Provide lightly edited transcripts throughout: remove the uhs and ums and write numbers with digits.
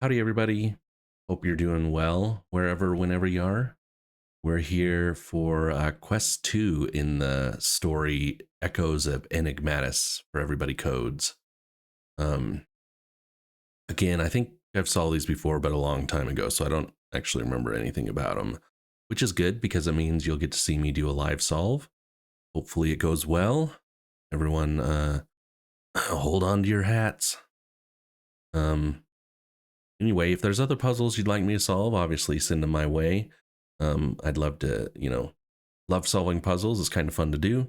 Howdy, everybody. Hope you're doing well wherever, whenever you are. We're here for Quest 2 in the story Echoes of Enigmatis for Everybody Codes. Um, Again, I think I've saw these before, but a long time ago, so I don't actually remember anything about them, which is good because it means you'll get to see me do a live solve. Hopefully, it goes well. Everyone, hold on to your hats. Um, Anyway, if there's other puzzles you'd like me to solve, obviously send them my way. I'd love to, love solving puzzles. It's kind of fun to do.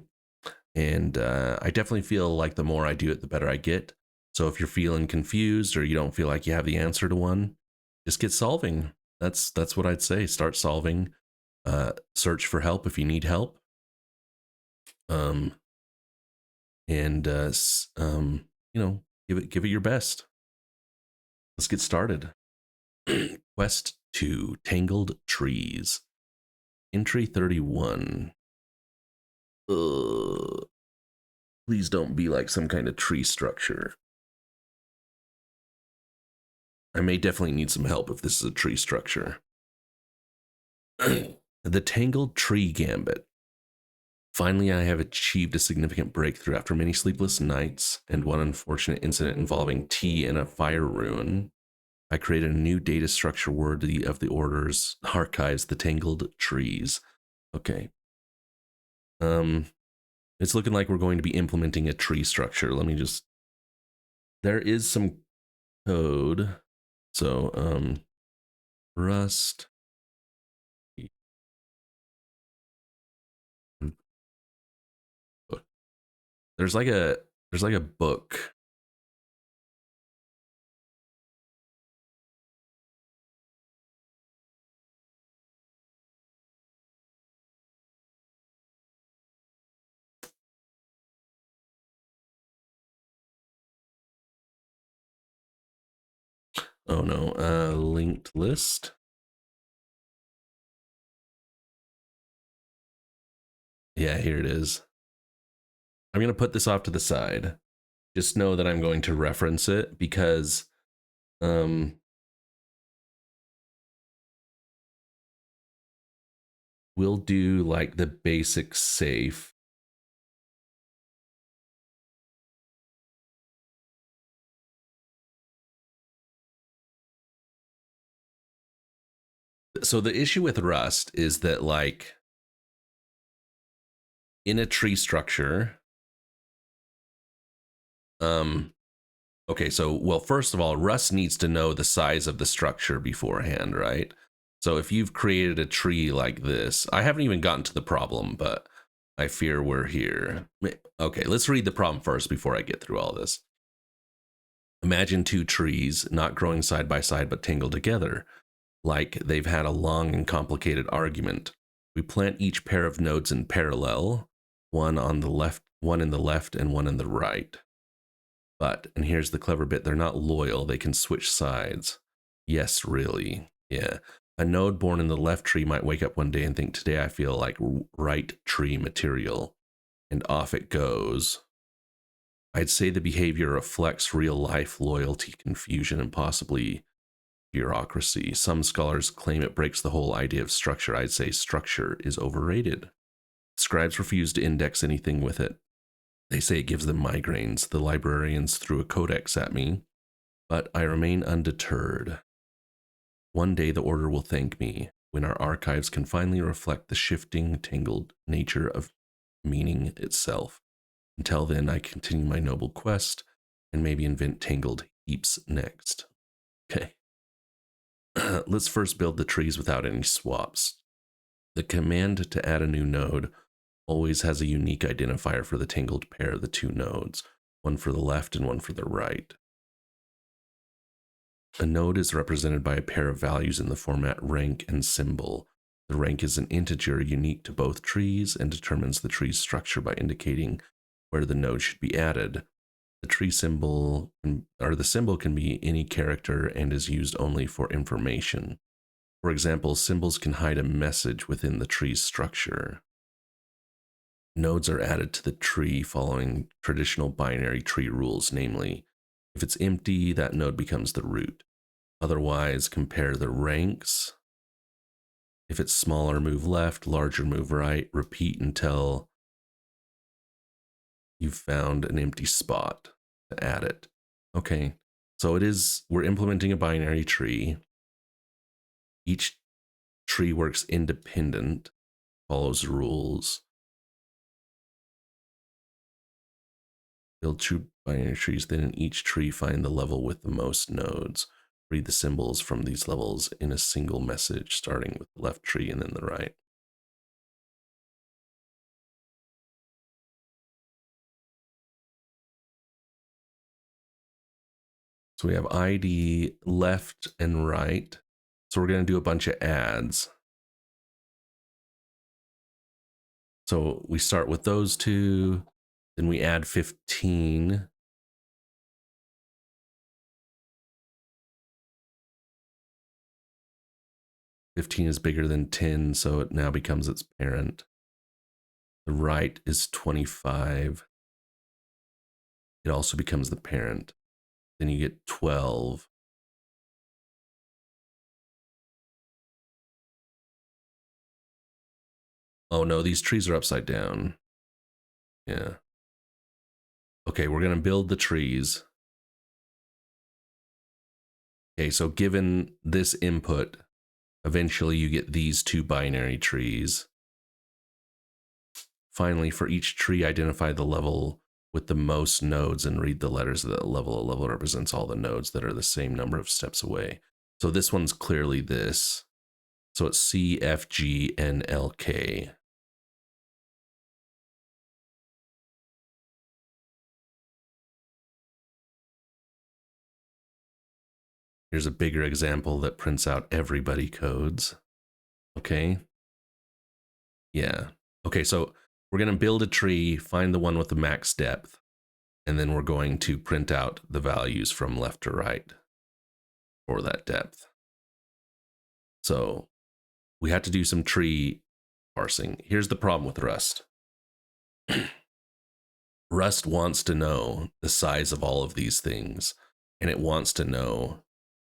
And I definitely feel like the more I do it, the better I get. So if you're feeling confused or you don't feel like you have the answer to one, just get solving. That's what I'd say. Start solving. Search for help if you need help. Um, and give it your best. Let's get started. Quest 2, Tangled Trees. Entry 31. Please don't be like some kind of tree structure. I may definitely need some help if this is a tree structure. The Tangled Tree Gambit. Finally, I have achieved a significant breakthrough after many sleepless nights and one unfortunate incident involving tea in a fire ruin. I created a new data structure worthy of the Order's archives, the Tangled Trees. Okay. It's looking like we're going to be implementing a tree structure. Let me just... There is some code. So, Rust. There's like a book. Oh no, linked list. Yeah, here it is. I'm going to put this off to the side. Just know that I'm going to reference it because we'll do like the basic safe. So the issue with Rust is that like in a tree structure, okay, so well, first of all, Rust needs to know the size of the structure beforehand, right? So if you've created a tree like this, I haven't even gotten to the problem, but I fear we're here. Okay, let's read the problem first before I get through all this. Imagine two trees not growing side by side but tangled together, like they've had a long and complicated argument. We plant each pair of nodes in parallel, one on the left, one in the left, and one in the right. But, and here's the clever bit, they're not loyal, they can switch sides. Yes, really. Yeah. A node born in the left tree might wake up one day and think, today I feel like right tree material. And off it goes. I'd say the behavior reflects real life loyalty, confusion, and possibly bureaucracy. Some scholars claim it breaks the whole idea of structure. I'd say structure is overrated. Scribes refuse to index anything with it. They say it gives them migraines. The librarians threw a codex at me, but I remain undeterred. One day the Order will thank me when our archives can finally reflect the shifting, tangled nature of meaning itself. Until then, I continue my noble quest and maybe invent tangled heaps next. Okay. Let's first build the trees without any swaps. The command to add a new node always has a unique identifier for the tangled pair of the two nodes, one for the left and one for the right. A node is represented by a pair of values in the format rank and symbol. The rank is an integer unique to both trees and determines the tree's structure by indicating where the node should be added. The tree symbol, or the symbol, can be any character and is used only for information. For example, symbols can hide a message within the tree's structure. Nodes are added to the tree following traditional binary tree rules, namely, if it's empty, that node becomes the root. Otherwise, compare the ranks. If it's smaller, move left, larger, move right. Repeat until you've found an empty spot to add it. Okay, so we're implementing a binary tree. Each tree works independent, follows rules. Build two binary trees, then in each tree find the level with the most nodes. Read the symbols from these levels in a single message, starting with the left tree and then the right. So we have ID left and right. So we're going to do a bunch of adds. So we start with those two, then we add 15. "15 is bigger than 10, so it now becomes its parent. The right is 25. It also becomes the parent. Then you get 12. Oh no, these trees are upside down. Yeah. Okay, we're going to build the trees. Okay, so given this input, eventually you get these two binary trees. Finally, for each tree, identify the level with the most nodes and read the letters of that level. A level represents all the nodes that are the same number of steps away. So this one's clearly this. So it's C, F, G, N, L, K. Here's a bigger example that prints out everybody codes. Okay. Yeah. Okay, so we're going to build a tree, find the one with the max depth, and then we're going to print out the values from left to right for that depth. So we had to do some tree parsing. Here's the problem with Rust. Rust wants to know the size of all of these things, and it wants to know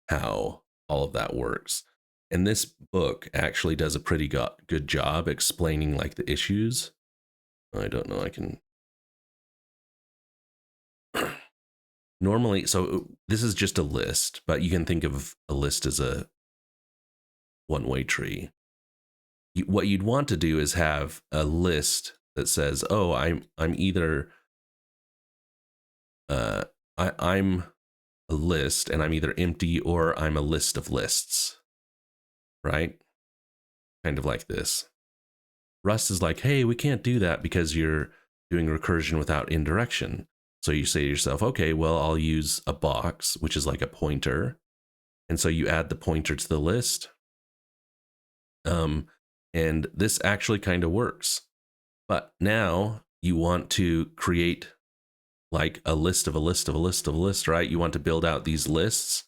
how all of that works. And this book actually does a pretty good job explaining like the issues. I don't know, I can normally, so this is just a list, but you can think of a list as a one-way tree. What you'd want to do is have a list that says, oh, I'm either I'm a list and I'm either empty or I'm a list of lists, right? Kind of like this. Rust is like, hey, we can't do that because you're doing recursion without indirection. So you say to yourself, okay, well, I'll use a box, which is like a pointer. And so you add the pointer to the list. And this actually kind of works. But now you want to create like a list of a list of a list of a list, right? You want to build out these lists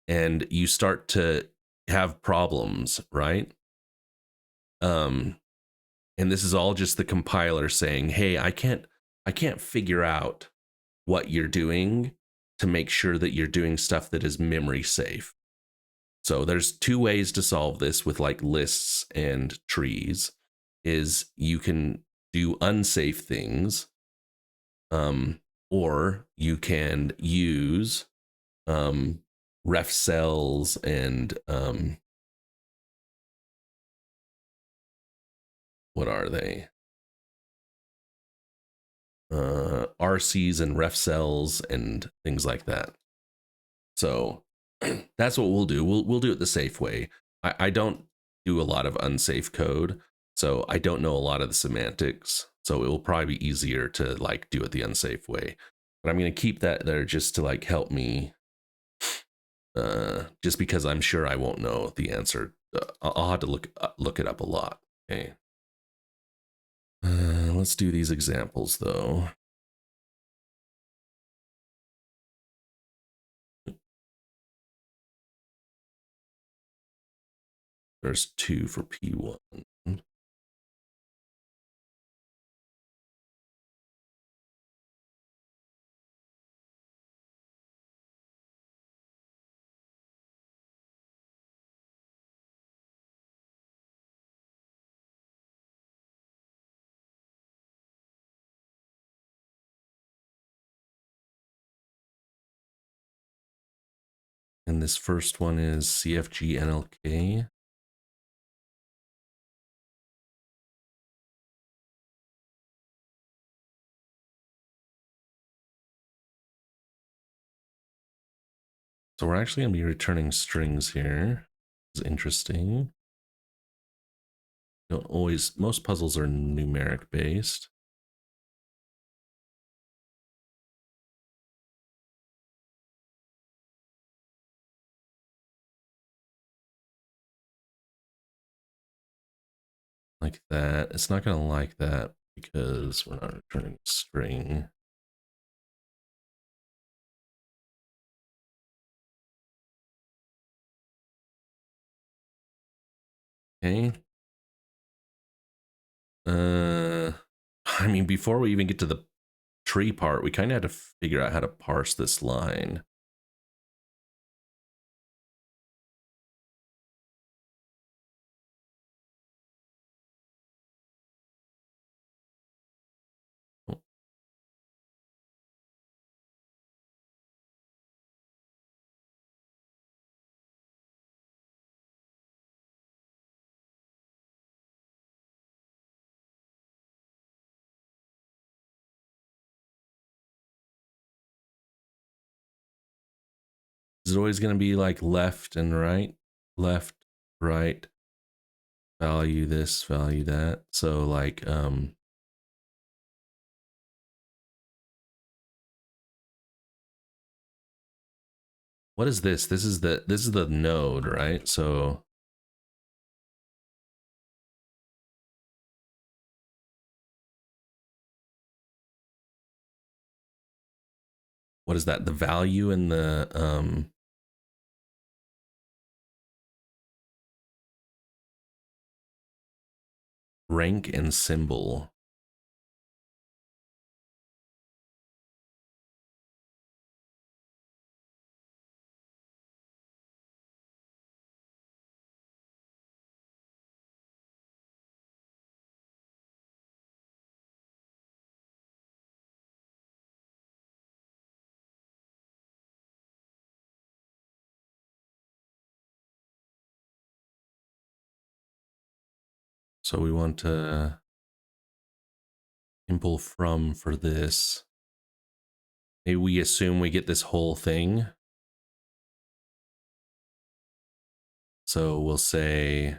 and you start to have problems, right? And this is all just the compiler saying, hey, I can't figure out what you're doing to make sure that you're doing stuff that is memory safe. So there's two ways to solve this with like lists and trees is you can do unsafe things, or you can use ref cells and what are they? RCs and ref cells and things like that. So that's what we'll do. We'll do it the safe way. I don't do a lot of unsafe code, so I don't know a lot of the semantics. So it will probably be easier to like do it the unsafe way. But I'm gonna keep that there just to like help me. Just because I'm sure I won't know the answer. I'll have to look it up a lot. Okay. Let's do these examples though. There's 2 for P1. And this first one is CFG NLK. So we're actually going to be returning strings here. It's interesting. Don't always, most puzzles are numeric based. Like that. It's not going to like that because we're not returning a string. Okay. I mean, before we even get to the tree part, we kind of had to figure out how to parse this line. Is it always going to be like left and right, left, right, value this, value that? So like, what is this? This is the node, right? So what is that? The value in the rank and symbol. So we want to impl from for this. Maybe we assume we get this whole thing. So we'll say,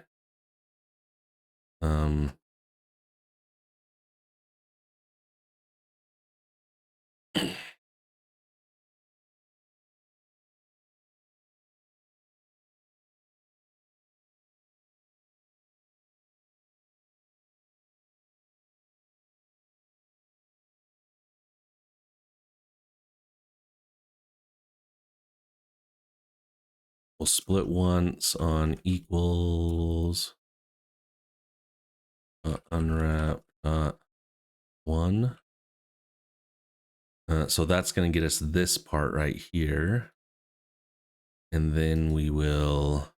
we'll split once on equals unwrap one. So that's going to get us this part right here. And then we will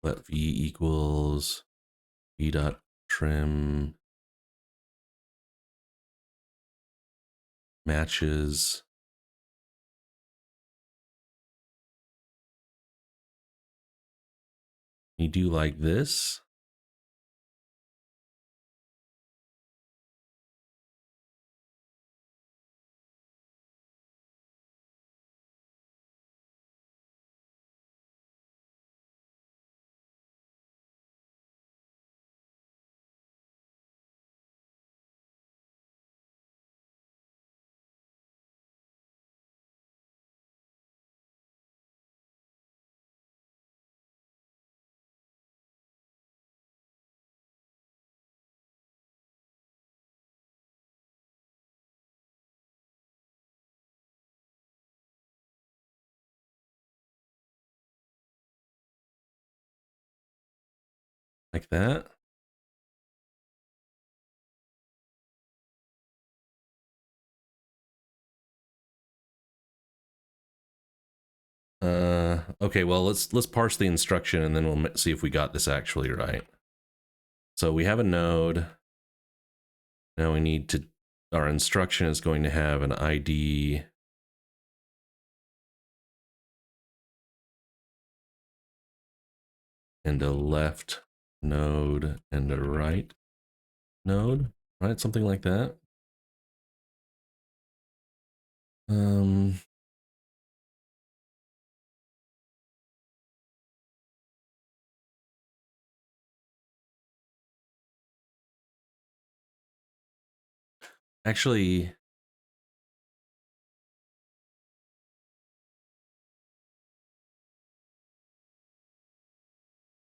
let v equals v dot trim matches you do like this. Like that. Okay, well, let's parse the instruction and then we'll see if we got this actually right. So we have a node. Now we need to our instruction is going to have an ID and a left node and a right node, right? Something like that. Actually,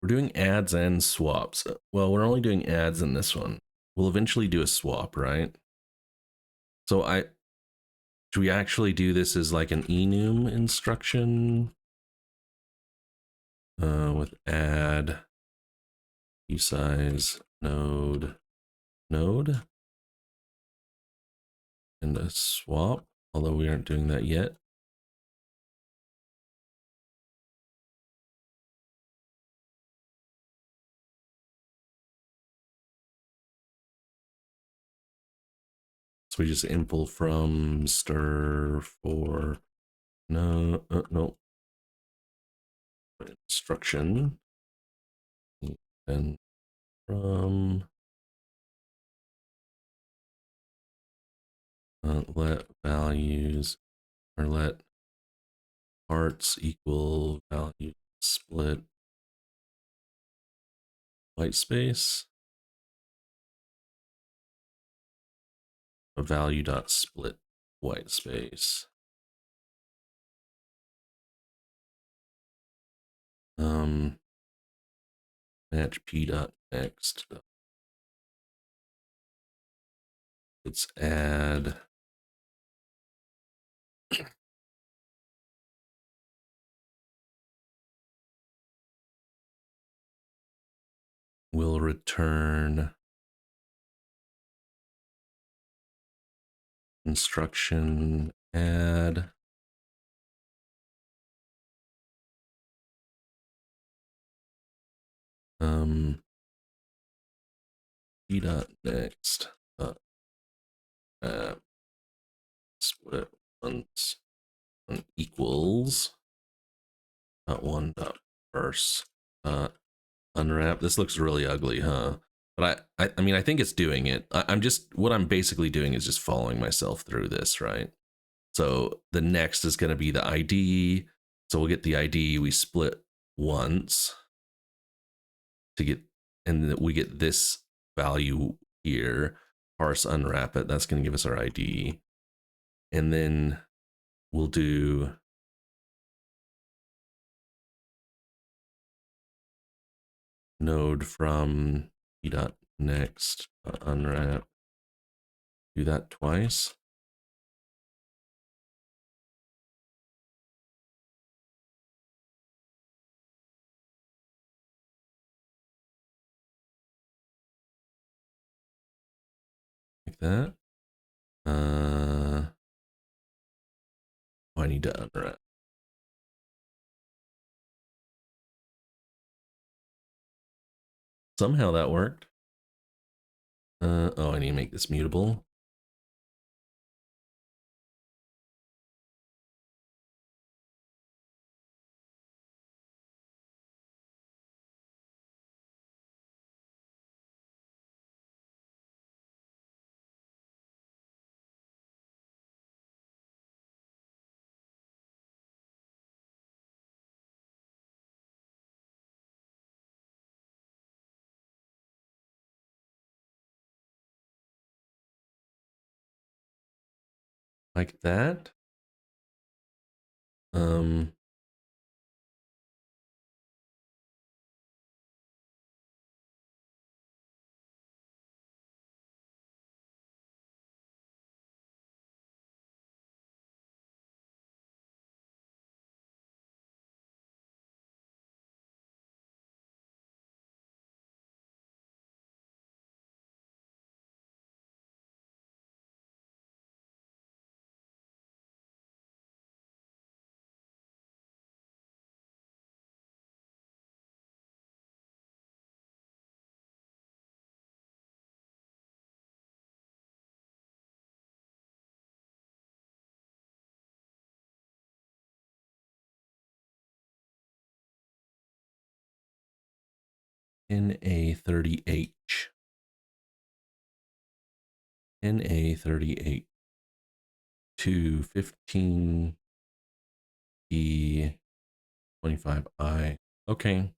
we're doing adds and swaps. Well, we're only doing adds in this one. We'll eventually do a swap, right? So should we actually do this as like an enum instruction with add size node and a swap, although we aren't doing that yet. So we just impl from stir for no instruction and from let values or let parts equal value split white space a value dot split white space. Match p dot next. Let's add will return instruction add p dot next split once equals one dot first unwrap. This looks really ugly, huh? But I mean, I think it's doing it. I'm just, what I'm basically doing is just following myself through this, right? So the next is going to be the ID. So we'll get the ID. We split once to get, and we get this value here. Parse unwrap it. That's going to give us our ID. And then we'll do node from p dot next unwrap. Do that twice. Like that. I need to unwrap. Somehow that worked. Oh, I need to make this mutable. Like that. Um, NA30H. NA38 to 15E25I. Okay. I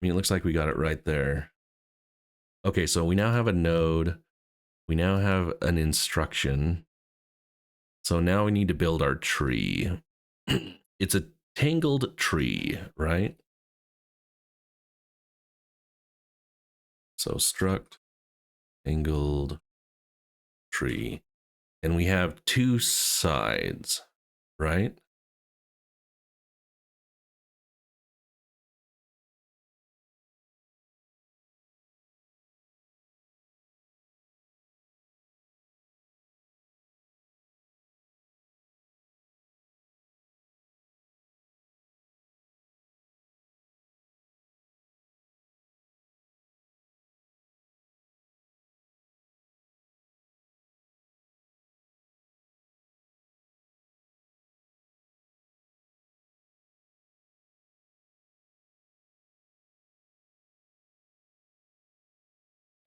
mean, it looks like we got it right there. Okay, so we now have a node. We now have an instruction. So now we need to build our tree. It's a tangled tree, right? So struct tangled tree. And we have two sides, right?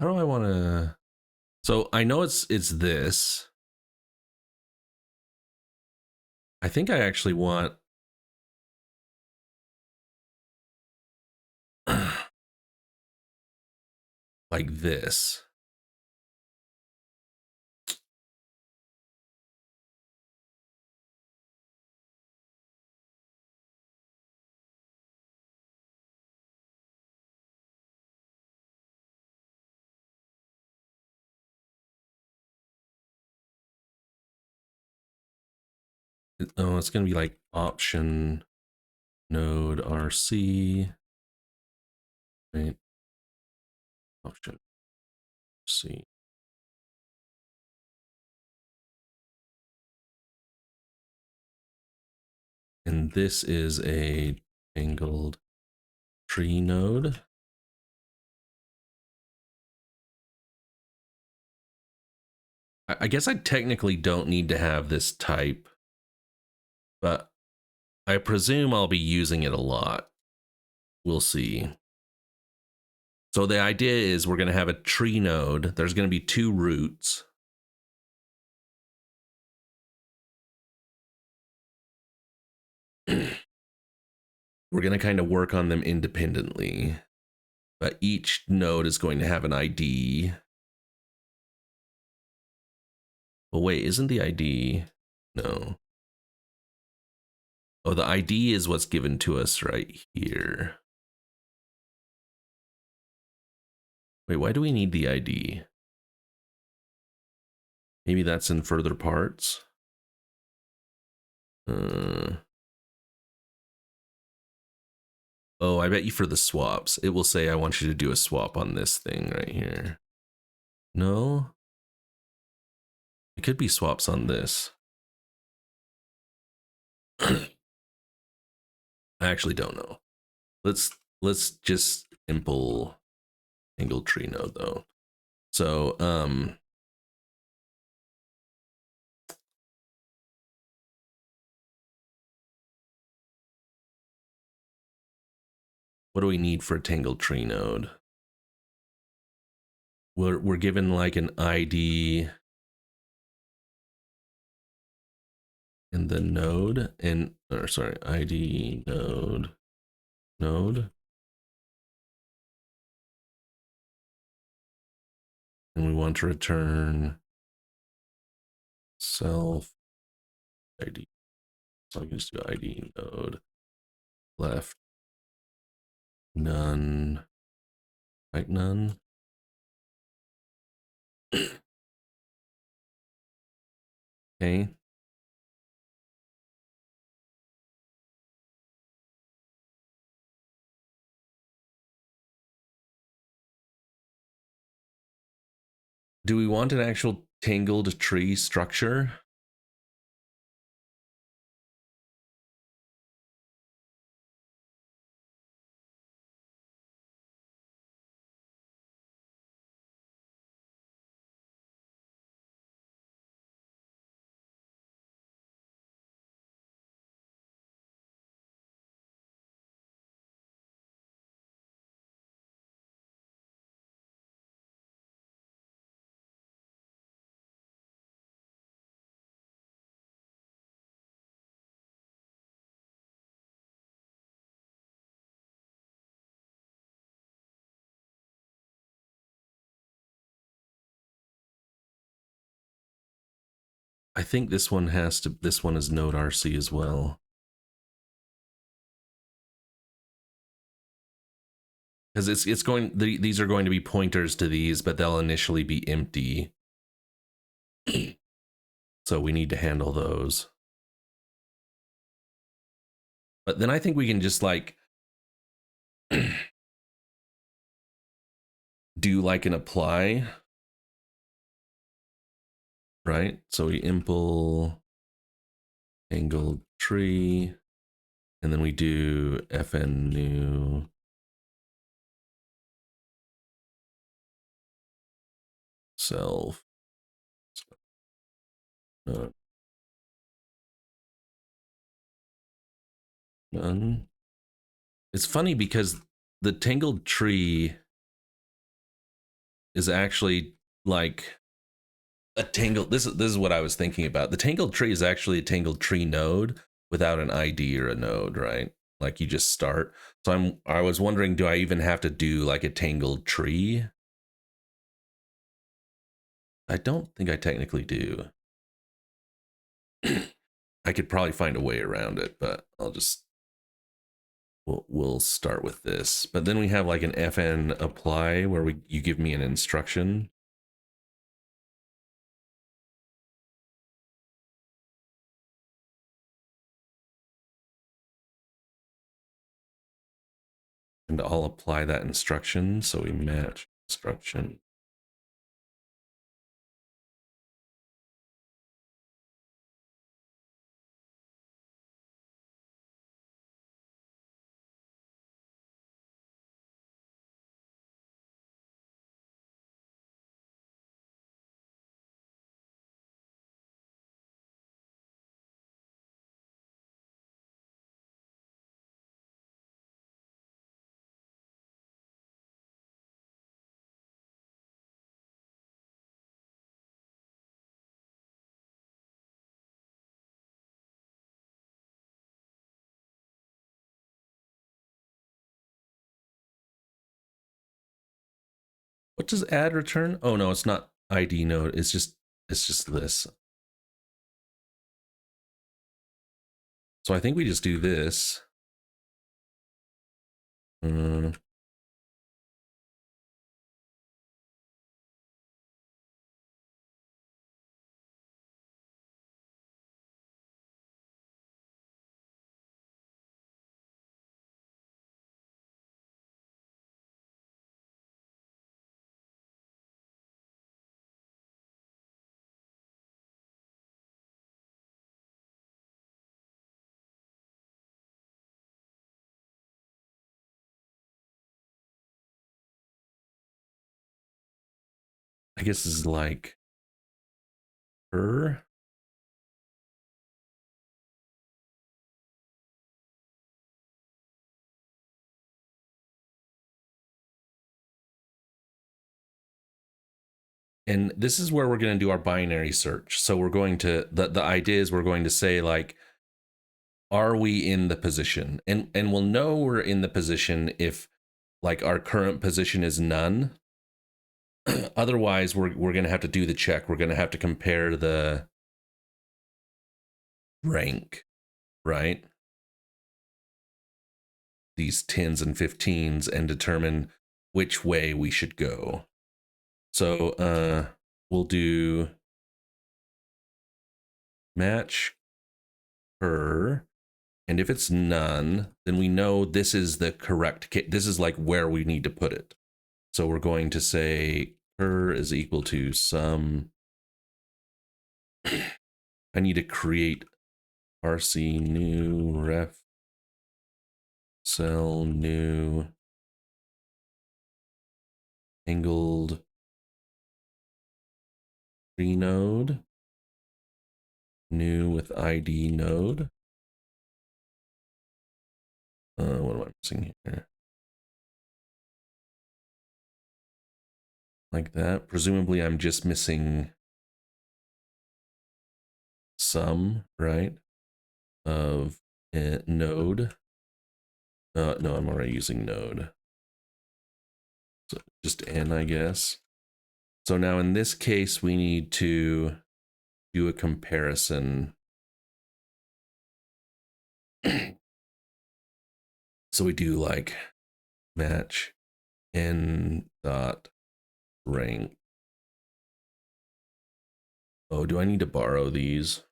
How do I want to? So I know it's this. I think I actually want like this. Oh, it's gonna be like option node RC, right? Option C. And this is a tangled tree node. I guess I technically don't need to have this type, but I presume I'll be using it a lot. We'll see. So the idea is we're going to have a tree node. There's going to be two roots. We're going to kind of work on them independently, but each node is going to have an ID. Well, wait, isn't the ID? No. Oh, the ID is what's given to us right here. Wait, why do we need the ID? Maybe that's in further parts. Oh, I bet you for the swaps, it will say I want you to do a swap on this thing right here. No? It could be swaps on this. I actually don't know. Let's just simple tangled tree node though. So what do we need for a tangled tree node? We're given like an ID in the node and or sorry, ID node. And we want to return self ID. So I can just do ID node left none, right none. Okay. Do we want an actual tangled tree structure? I think this one has to, this one is node RC as well. Because it's going, these are going to be pointers to these, but they'll initially be empty. So we need to handle those. But then I think we can just like do like an apply, right? So we impl tangled tree, and then we do fn new self. None. It's funny because the tangled tree is actually like a tangled, this is what I was thinking about. The tangled tree is actually a tangled tree node without an ID or a node, right? Like you just start. So I was wondering, do I even have to do like a tangled tree? I don't think I technically do. I could probably find a way around it, but I'll just, we'll start with this. But then we have like an fn apply where you give me an instruction. And I'll apply that instruction. So we match instruction. What does add return? Oh no, it's not ID node. It's just this. So I think we just do this. I guess this is like her. And this is where we're going to do our binary search. So we're going to, the idea is we're going to say like, are we in the position? And we'll know we're in the position if like our current position is none. Otherwise, we're going to have to do the check. We're going to have to compare the rank, right? These 10s and 15s and determine which way we should go. So we'll do match her, and if it's none, then we know this is the correct case. This is like where we need to put it. So we're going to say her is equal to some. I need to create RC new ref cell new angled tree node new with ID node. What am I missing here? Like that. Presumably I'm just missing some, right? Of node. No, I'm already using node. So just n, I guess. So now in this case, we need to do a comparison. So we do like match n dot rank. Oh, do I need to borrow these?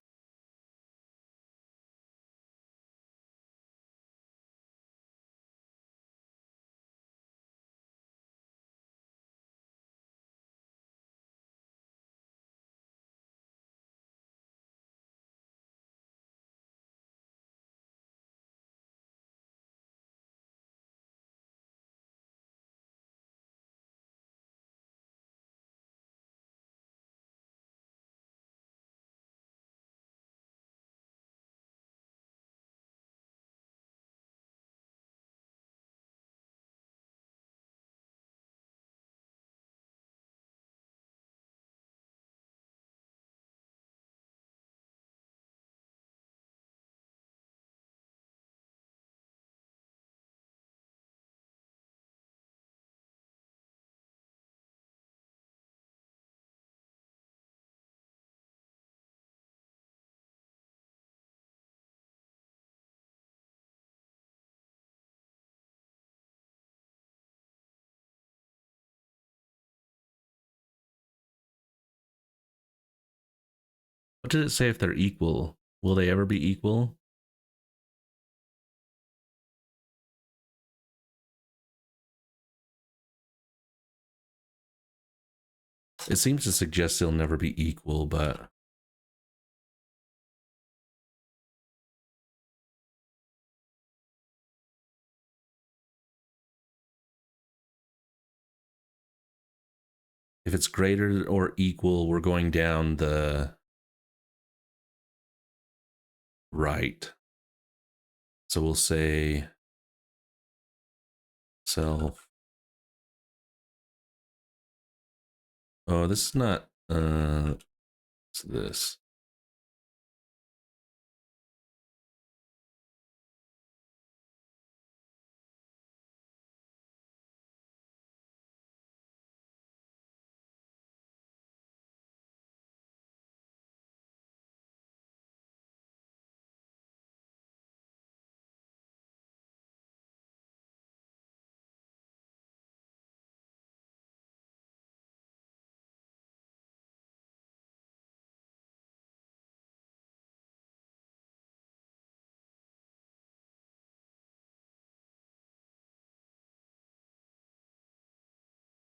What did it say if they're equal? Will they ever be equal? It seems to suggest they'll never be equal, but if it's greater or equal, we're going down the right. So we'll say self. Oh, this is not, it's this.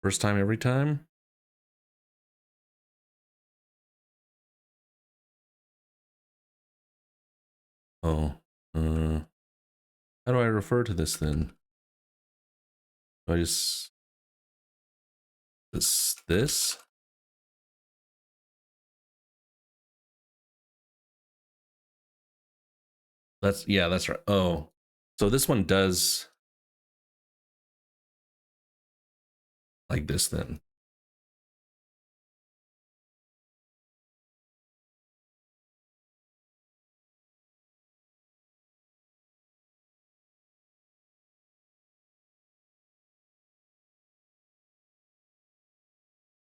First time every time? Oh, how do I refer to this then? Do I just this? That's, yeah, that's right. Oh, so this one does like this then.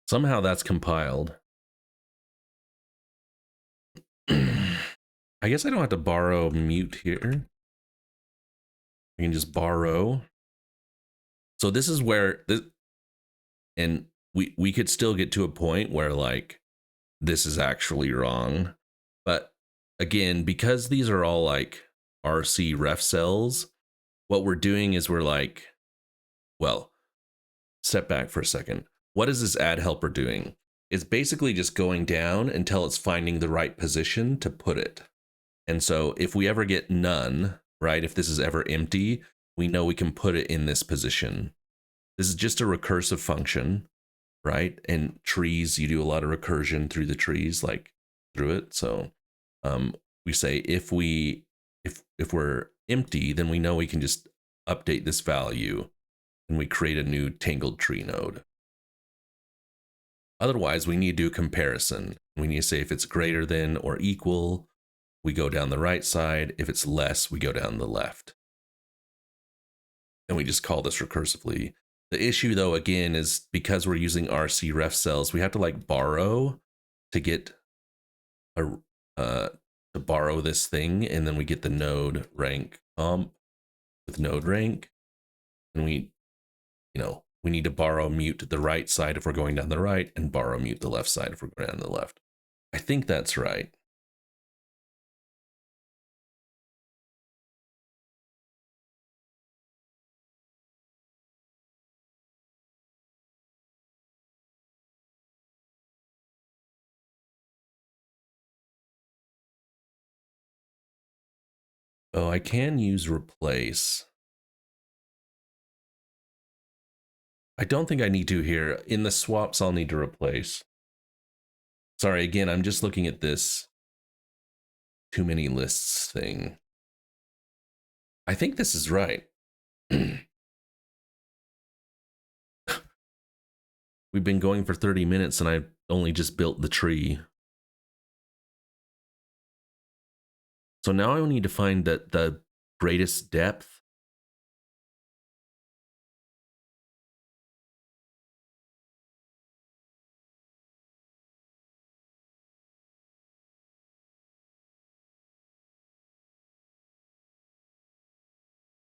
Somehow that's compiled. I guess I don't have to borrow mute here. I can just borrow. So this is where this, and we could still get to a point where like this is actually wrong. But again, because these are all like RC ref cells, what we're doing is we're like, well, step back for a second. What is this add helper doing? It's basically just going down until it's finding the right position to put it. And so if we ever get none, right, if this is ever empty, we know we can put it in this position. This is just a recursive function, right? And trees, you do a lot of recursion through the trees, like through it. So we say if we're empty, then we know we can just update this value and we create a new tangled tree node. Otherwise, we need to do a comparison. We need to say if it's greater than or equal, we go down the right side. If it's less, we go down the left. And we just call this recursively. The issue, though, again, is because we're using RC ref cells, we have to like borrow to get a to borrow this thing, and then we get the node rank comp with node rank, and we need to borrow mute the right side if we're going down the right, and borrow mute the left side if we're going down the left. I think that's right. Oh, I can use replace. I don't think I need to here. In the swaps, I'll need to replace. Sorry, again, I'm just looking at this too many lists thing. I think this is right. We've been going for 30 minutes and I only just built the tree. So now I need to find the greatest depth.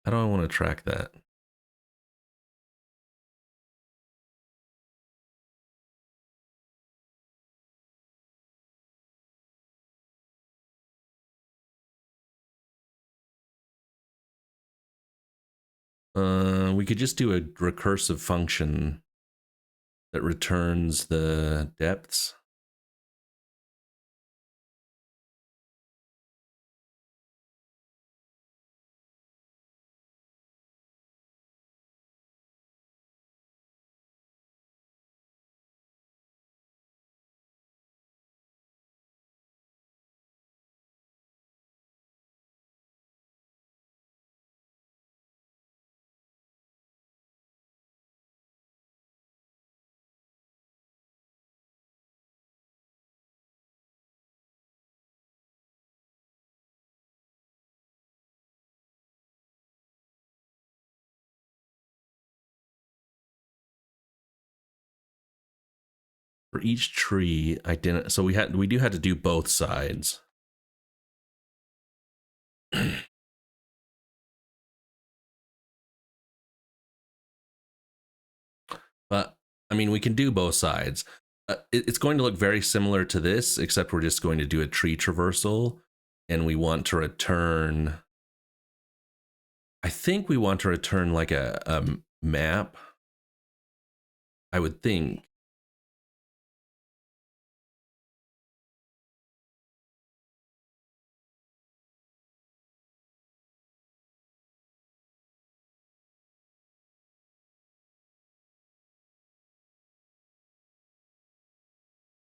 How do I want to track that? We could just do a recursive function that returns the depths. For each tree, so we do have to do both sides. But I mean, we can do both sides. It's going to look very similar to this, except we're just going to do a tree traversal, and we want to return. I think we want to return like a map. I would think.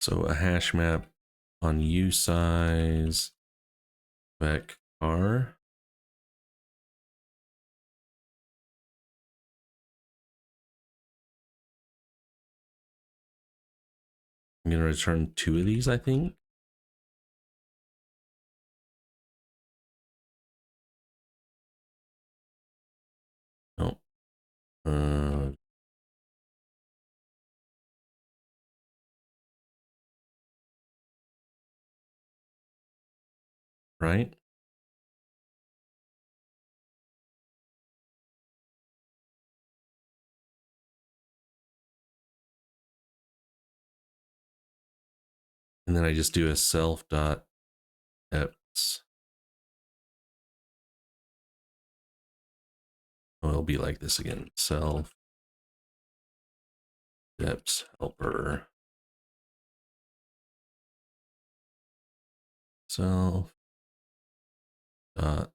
So a hash map on usize spec r. I'm going to return 2 of these, I think. Oh. Right. And then I just do a self dot depths. Oh, it'll be like this again. Self depths helper. Self dot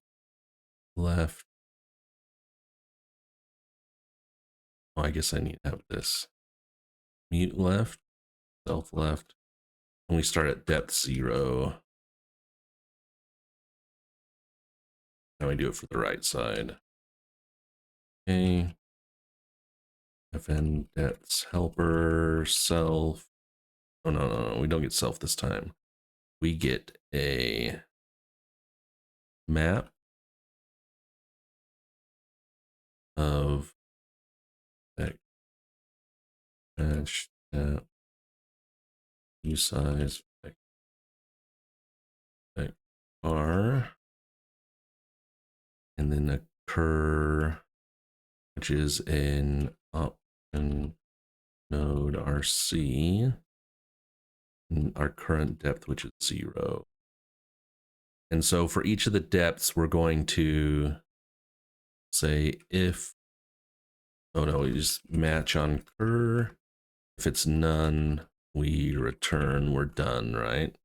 left. Oh, I guess I need to have this. Mute left, self left. And we start at depth 0. Now we do it for the right side. Okay. Fn depths helper self. Oh no, we don't get self this time. We get a map of dash usize R, and then occur, which is an option node RC, and our current depth, which is 0. And so for each of the depths, we're going to say if, oh no, we just match on cur. If it's none, we return, we're done, right?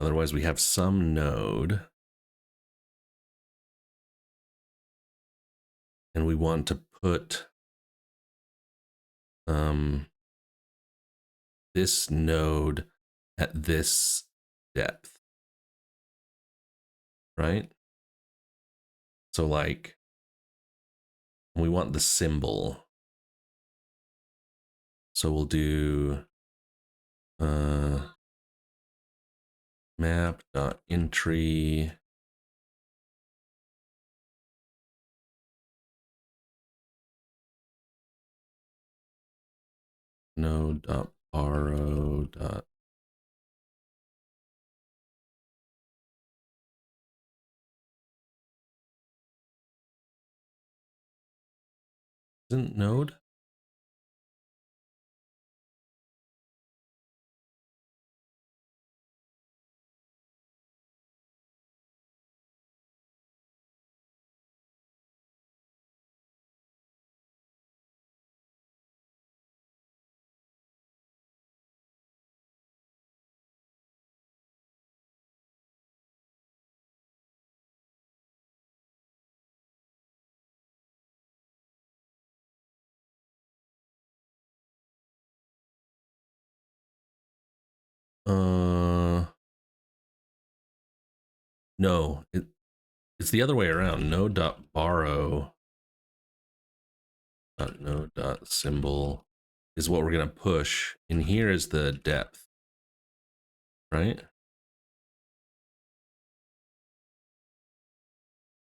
Otherwise, we have some node. And we want to put this node at this depth, right? So like, we want the symbol. So we'll do map.entry node.borrow. Isn't node? No, it's the other way around. Node.borrow node.symbol is what we're going to push. And here is the depth, right?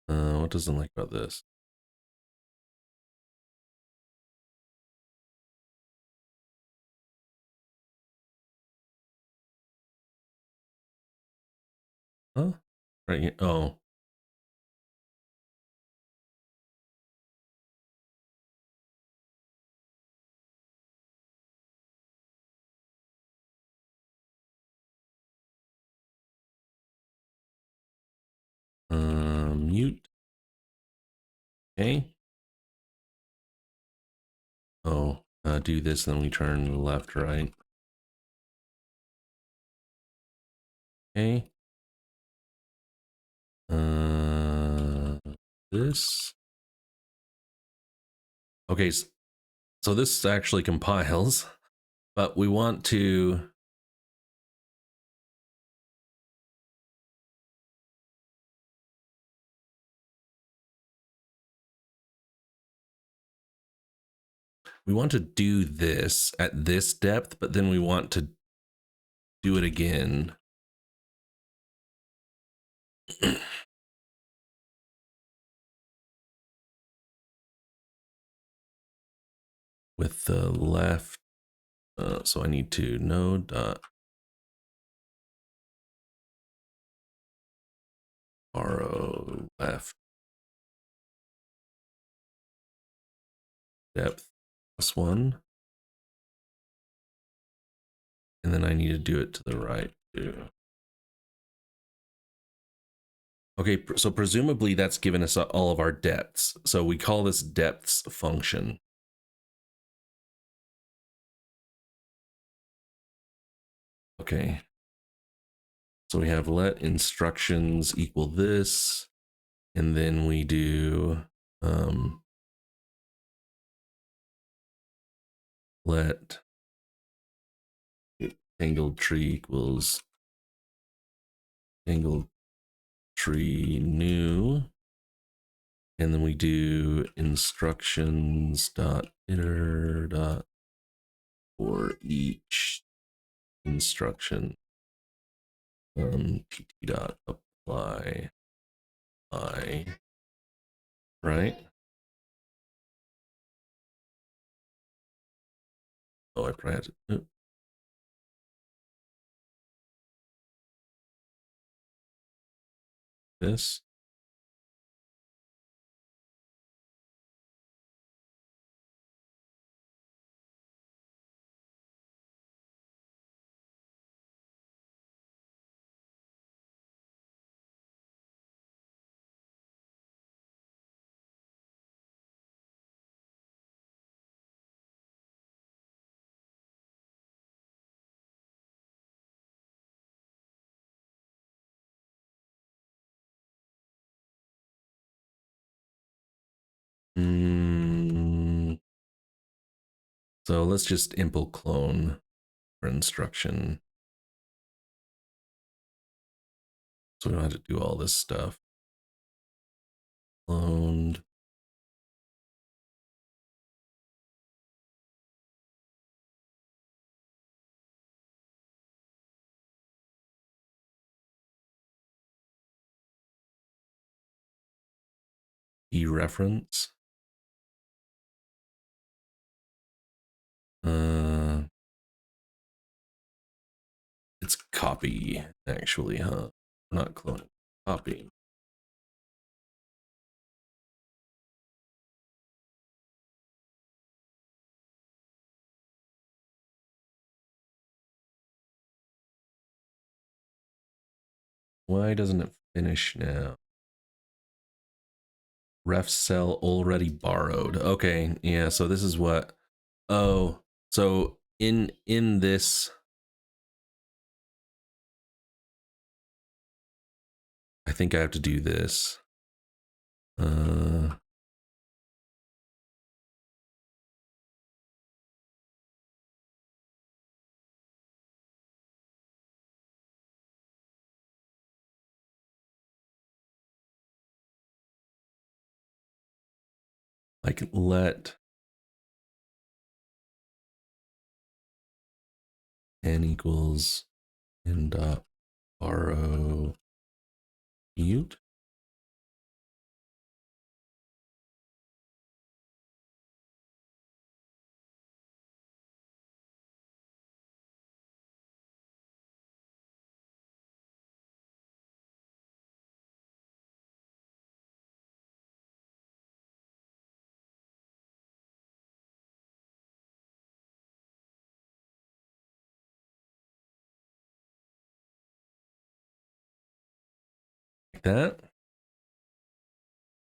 What doesn't like about this? Huh? Right here. Oh. Mute. Okay. Oh, do this, then we turn left, right. Okay. This. Okay, so this actually compiles, but we want to do this at this depth, but then we want to do it again. With the left, so I need to node dot borrow left depth +1, and then I need to do it to the right too. Okay, so presumably that's given us all of our depths. So we call this depths function. Okay. So we have let instructions equal this, and then we do let tangled tree equals tangled tree new, and then we do instructions dot iter dot for each instruction tt dot apply I, right? Oh, I probably had to. This. So let's just impl clone for instruction. So we don't have to do all this stuff. Cloned. Reference. It's copy, actually, huh? Not cloning. Copy. Why doesn't it finish now? Ref cell already borrowed. Okay, yeah, so this is what. Oh, so in this, I think I have to do this. Like let n equals n dot borrow mute. Like that.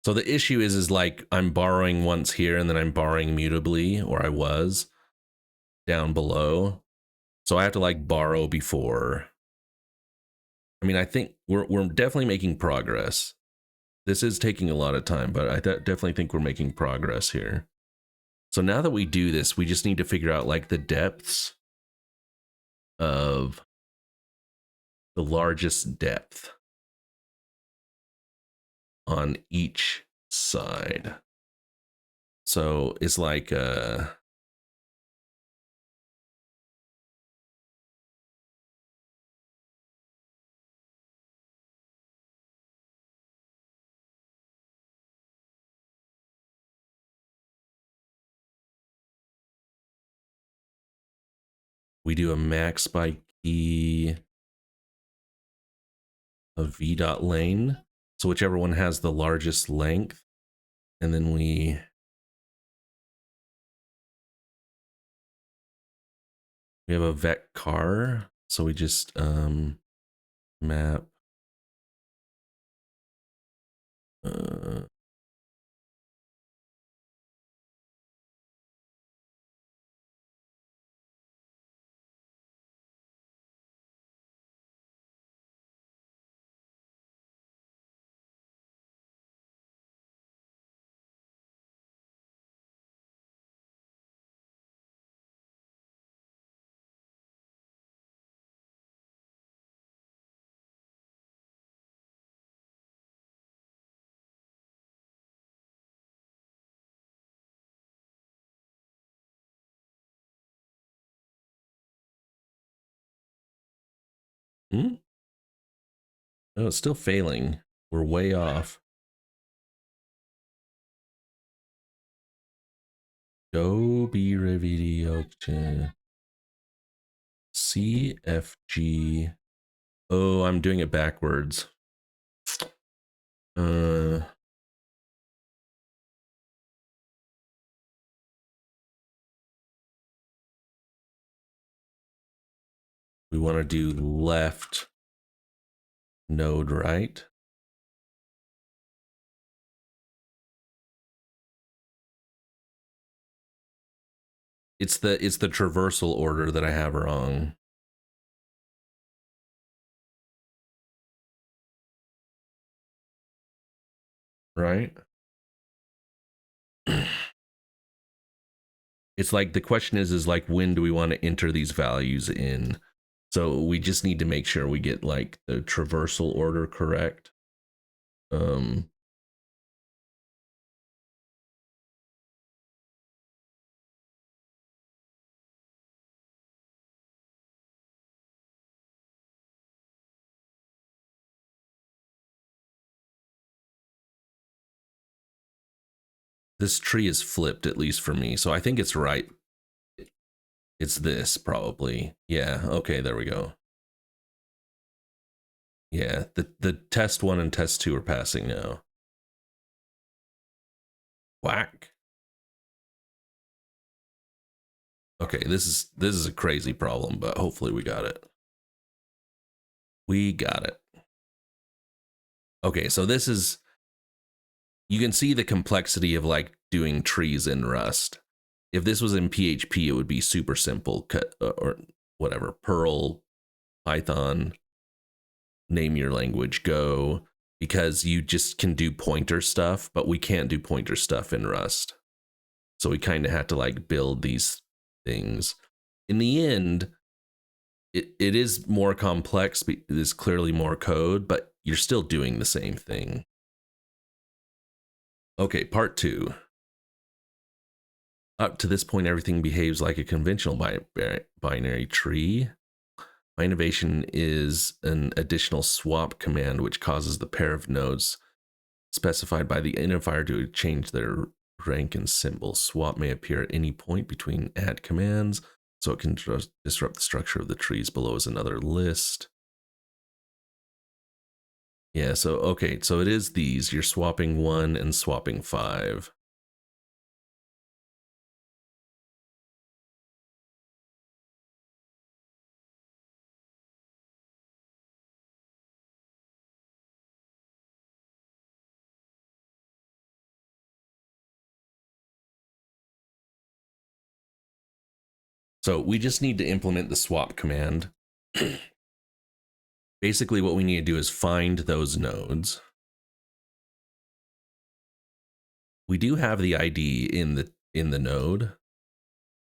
So the issue is like I'm borrowing once here and then I'm borrowing mutably, or I was down below. So I have to like borrow before. I mean, I think we're definitely making progress. This is taking a lot of time, but I definitely think we're making progress here. So now that we do this, we just need to figure out like the depths of the largest depth on each side. So it's like we do a max by key of v dot lane. So whichever one has the largest length, and then we have a vec car. So we just map Oh, it's still failing. We're way off. Go be video. CFG. Oh, I'm doing it backwards. We want to do left node right. It's the traversal order that I have wrong. Right? It's like the question is like when do we want to enter these values in? So we just need to make sure we get like the traversal order correct. This tree is flipped, at least for me, so I think it's right. It's this probably. Yeah, okay, there we go. Yeah, the test 1 and test 2 are passing now. Whack. Okay, this is a crazy problem, but hopefully we got it. We got it. Okay, so this is, you can see the complexity of like doing trees in Rust. If this was in PHP, it would be super simple. Or whatever, Perl, Python, name your language, Go, because you just can do pointer stuff, but we can't do pointer stuff in Rust. So we kind of had to like build these things. In the end, it is more complex. It is clearly more code, but you're still doing the same thing. Okay, part 2. Up to this point, everything behaves like a conventional binary tree. My innovation is an additional swap command which causes the pair of nodes specified by the identifier to change their rank and symbol. Swap may appear at any point between add commands, so it can disrupt the structure of the trees below as another list. Yeah, so okay, so it is these. You're swapping 1 and swapping 5. So we just need to implement the swap command. Basically, what we need to do is find those nodes. We do have the ID in the node.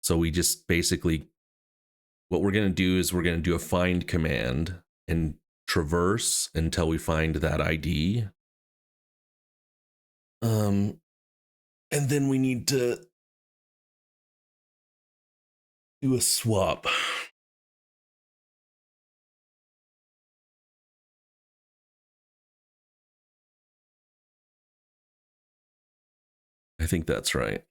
So we just basically, what we're going to do is we're going to do a find command and traverse until we find that ID. And then we need to do a swap. I think that's right.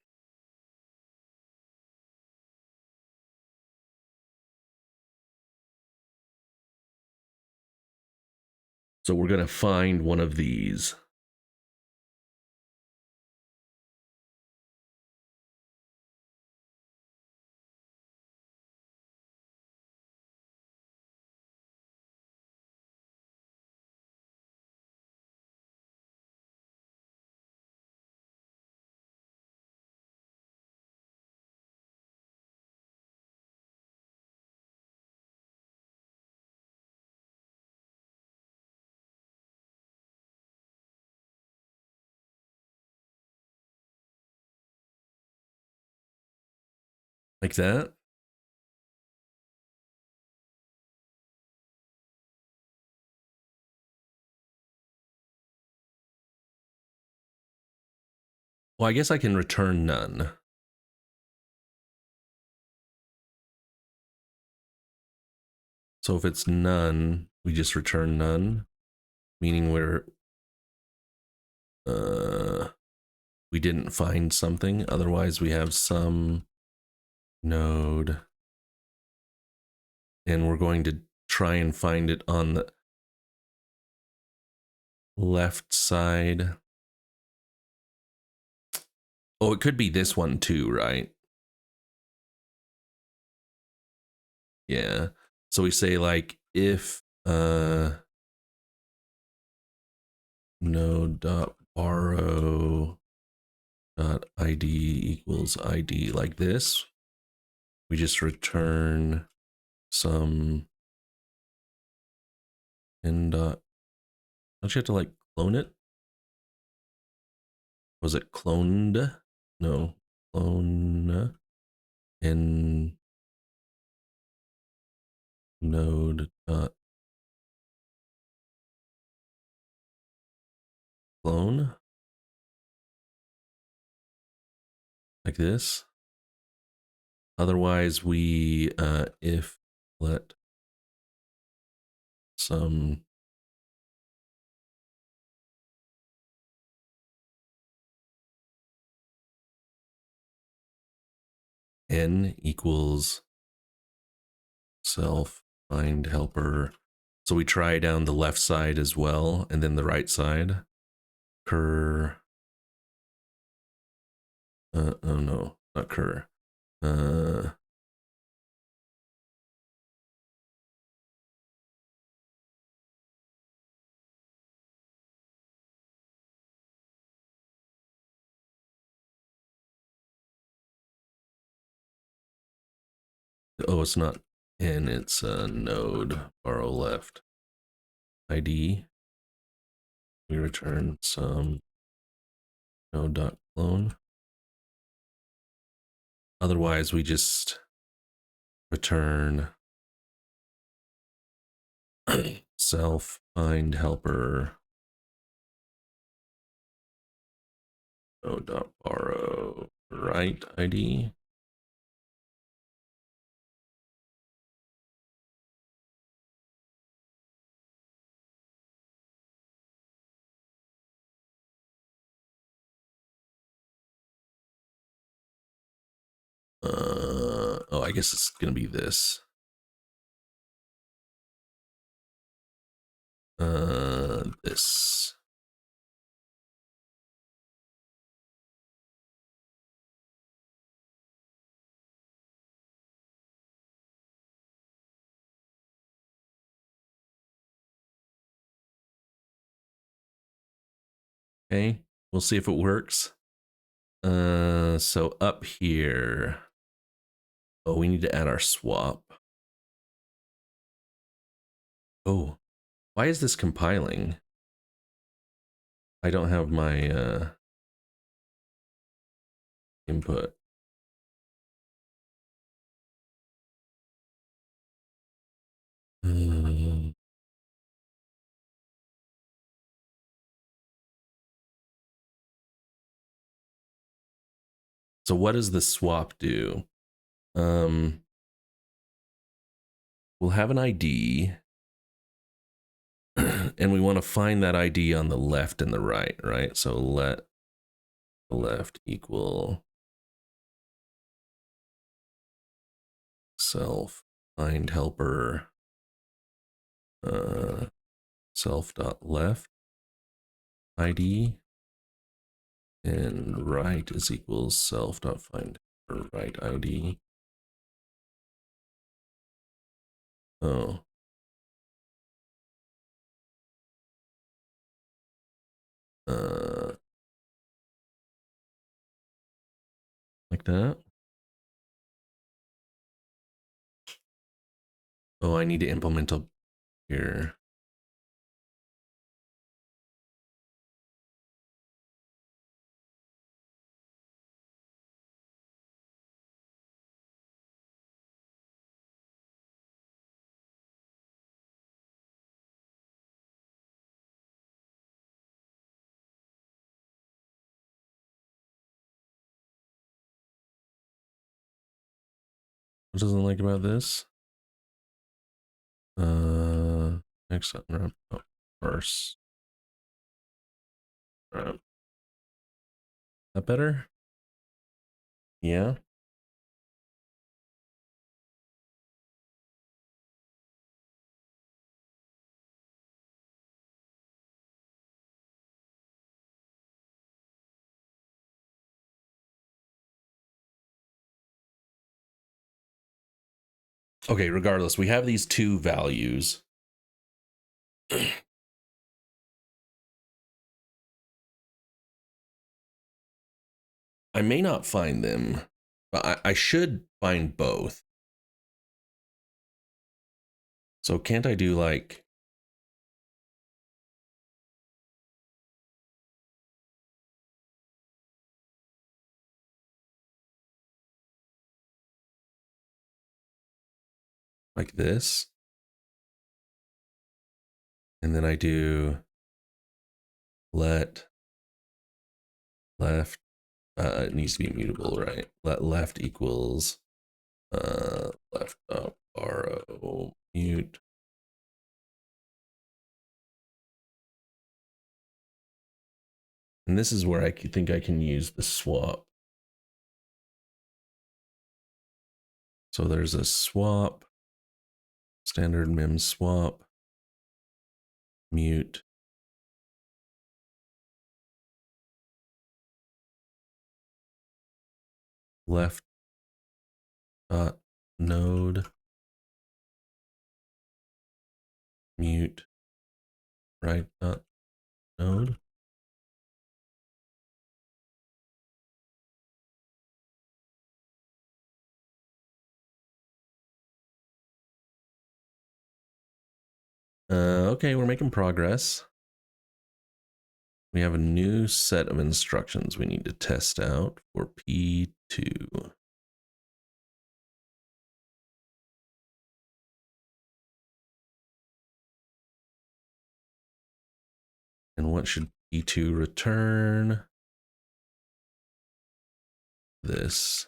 So we're going to find one of these. Like that. Well, I guess I can return none. So if it's none, we just return none, meaning we didn't find something. Otherwise, we have some node. and we're going to try and find it on the left side. Oh, it could be this one too, right? Yeah. So we say like if node dot borrow dot id equals id like this, we just return some n dot. Don't you have to like clone it? Was it cloned? No, clone n node dot clone like this. Otherwise, we if let some n equals self find helper. So we try down the left side as well, and then the right side. Cur. Oh no, not cur. Oh, it's not n, it's node borrow left id. We return some node dot clone. Otherwise, we just return self find helper node dot borrow right id. Oh, I guess it's gonna be this. This. Okay, we'll see if it works. So up here, oh, we need to add our swap. Oh, why is this compiling? I don't have my input. So what does the swap do? We'll have an ID, and we want to find that ID on the left and the right, right? So let the left equal self find helper self dot left ID, and right is equals self dot find helper right ID. Oh. Like that. Oh, I need to implement up here. What doesn't like about this? Next unwrap. Oh, parse. That better? Yeah. Okay, regardless, we have these two values. I may not find them, but I should find both. So can't I do like this? And then I do let left, it needs to be mutable, right? Let left equals left up, borrow, mute. And this is where I think I can use the swap. So there's a swap, standard mem swap, mute. Left dot node, mute, right dot node. Okay, we're making progress. We have a new set of instructions we need to test out for P2. And what should P2 return? This.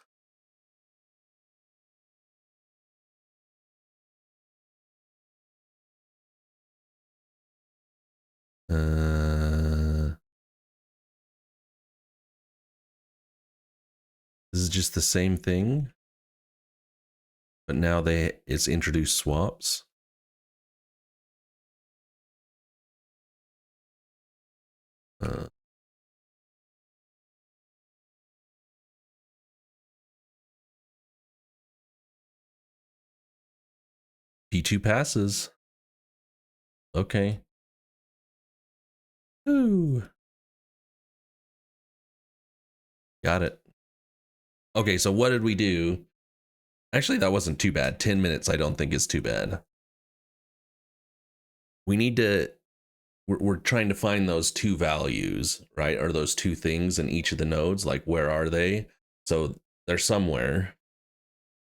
This is just the same thing, but now it's introduced swaps. P2 passes. Okay. Ooh. Got it. Okay, so what did we do? Actually, that wasn't too bad. 10 minutes, I don't think is too bad. We need to, we're trying to find those two values, right? Or those two things in each of the nodes. Like, where are they? So they're somewhere.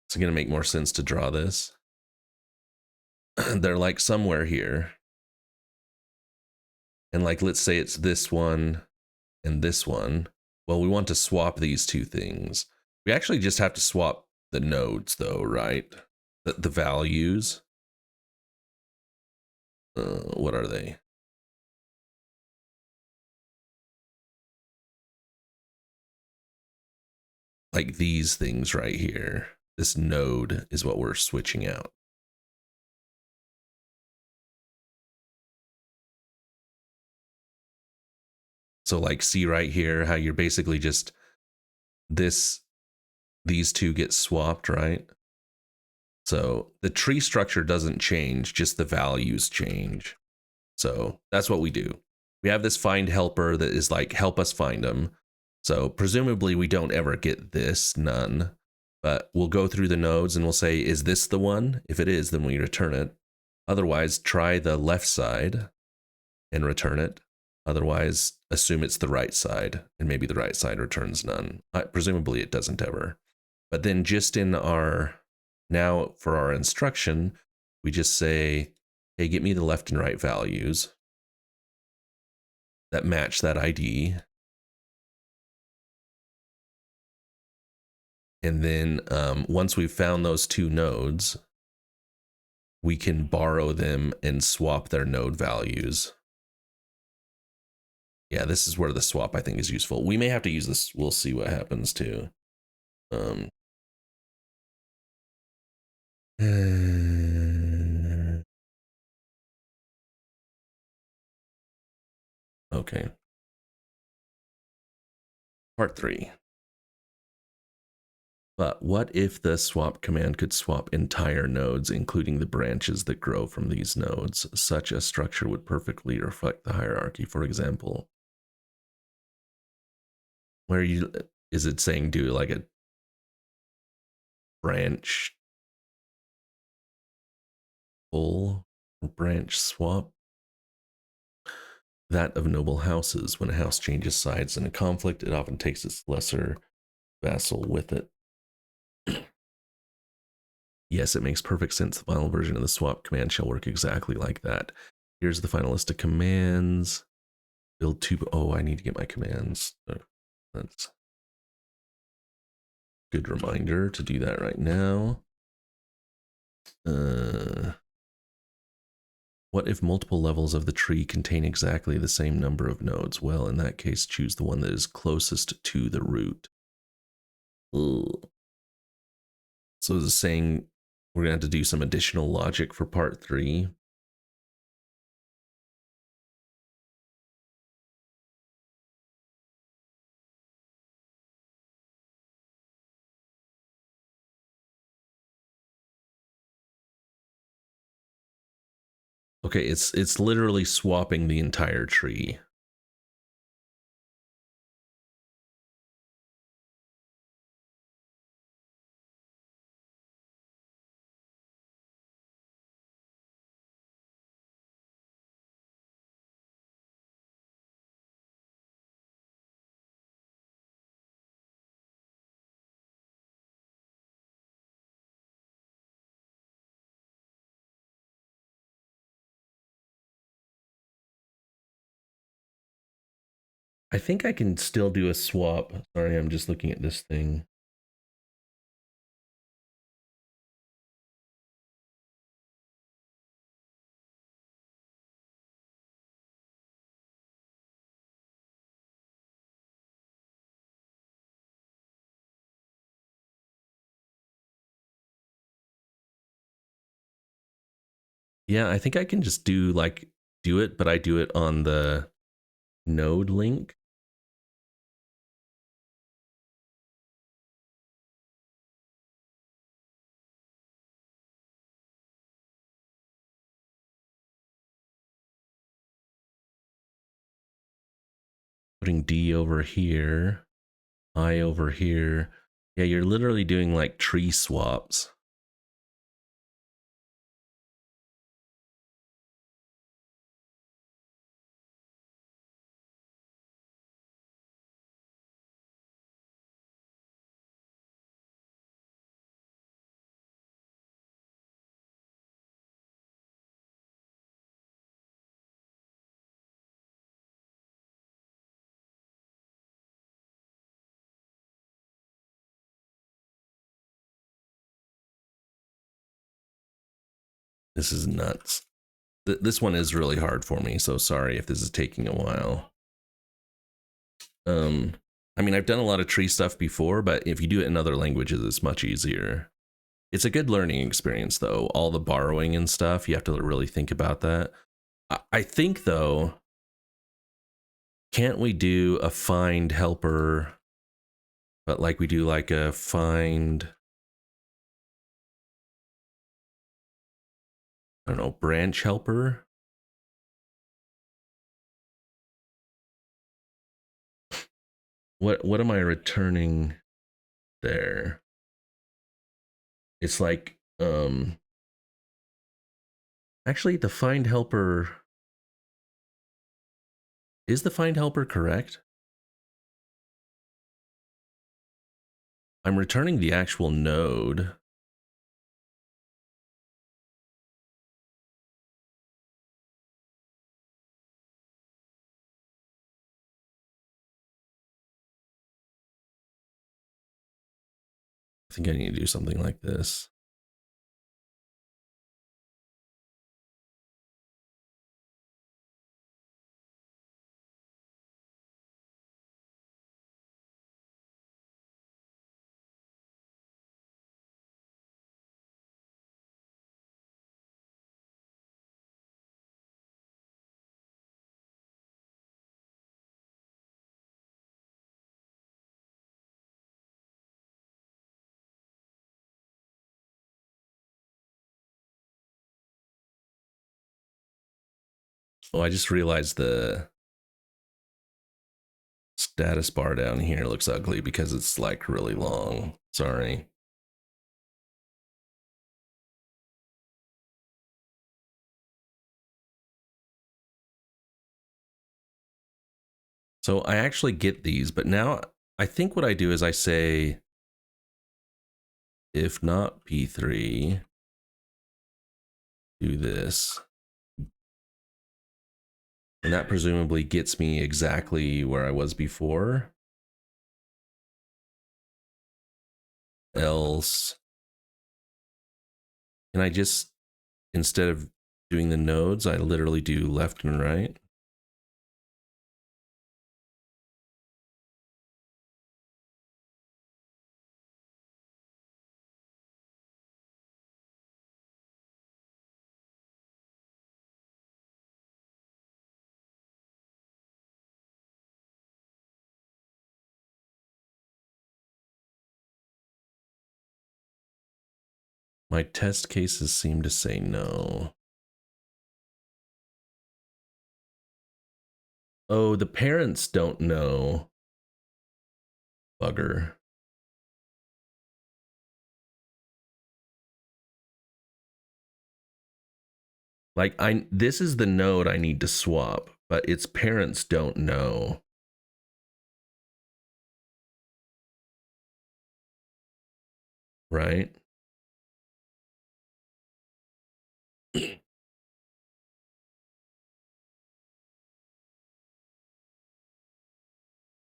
It's going to make more sense to draw this. They're like somewhere here. And like, let's say it's this one and this one. Well, we want to swap these two things. We actually just have to swap the nodes though, right? The values. What are they? Like these things right here. This node is what we're switching out. So like see right here how you're basically just these two get swapped, right? So the tree structure doesn't change, just the values change. So that's what we do. We have this find helper that is like, help us find them. So presumably we don't ever get this, none, but we'll go through the nodes and we'll say, is this the one? If it is, then we return it. Otherwise, try the left side and return it. Otherwise, assume it's the right side, and maybe the right side returns none. Presumably it doesn't ever. But then just in our, now for our instruction, we just say, hey, get me the left and right values that match that ID. And then once we've found those two nodes, we can borrow them and swap their node values. Yeah, this is where the swap I think is useful. We may have to use this. We'll see what happens too. Okay. Part 3. But what if the swap command could swap entire nodes, including the branches that grow from these nodes? Such a structure would perfectly reflect the hierarchy. For example, where you is it saying do like a branch pull or branch swap? That of noble houses. When a house changes sides in a conflict, it often takes its lesser vassal with it. Yes, it makes perfect sense. The final version of the swap command shall work exactly like that. Here's the final list of commands. Build two. Oh, I need to get my commands. That's a good reminder to do that right now. What if multiple levels of the tree contain exactly the same number of nodes? Well, in that case, choose the one that is closest to the root. Ugh. So is it saying we're going to have to do some additional logic for part 3? Okay, it's literally swapping the entire tree. I think I can still do a swap. Sorry, I'm just looking at this thing. Yeah, I think I can just do it, but I do it on the node link. Putting D over here, I over here. Yeah, you're literally doing like tree swaps. This is nuts. This one is really hard for me, so sorry if this is taking a while. I mean, I've done a lot of tree stuff before, but if you do it in other languages, it's much easier. It's a good learning experience, though. All the borrowing and stuff, you have to really think about that. I think, though, can't we do a find helper, but like we do like a find, I don't know, branch helper? What am I returning there? It's like, actually the find helper, is the find helper correct? I'm returning the actual node. I think I need to do something like this. Oh, I just realized the status bar down here looks ugly because it's like really long. Sorry. So I actually get these, but now I think what I do is I say, if not P3, do this. And that presumably gets me exactly where I was before. Else, can I just, instead of doing the nodes, I literally do left and right? My test cases seem to say no. Oh, the parents don't know. Bugger. Like this is the node I need to swap, but its parents don't know. Right?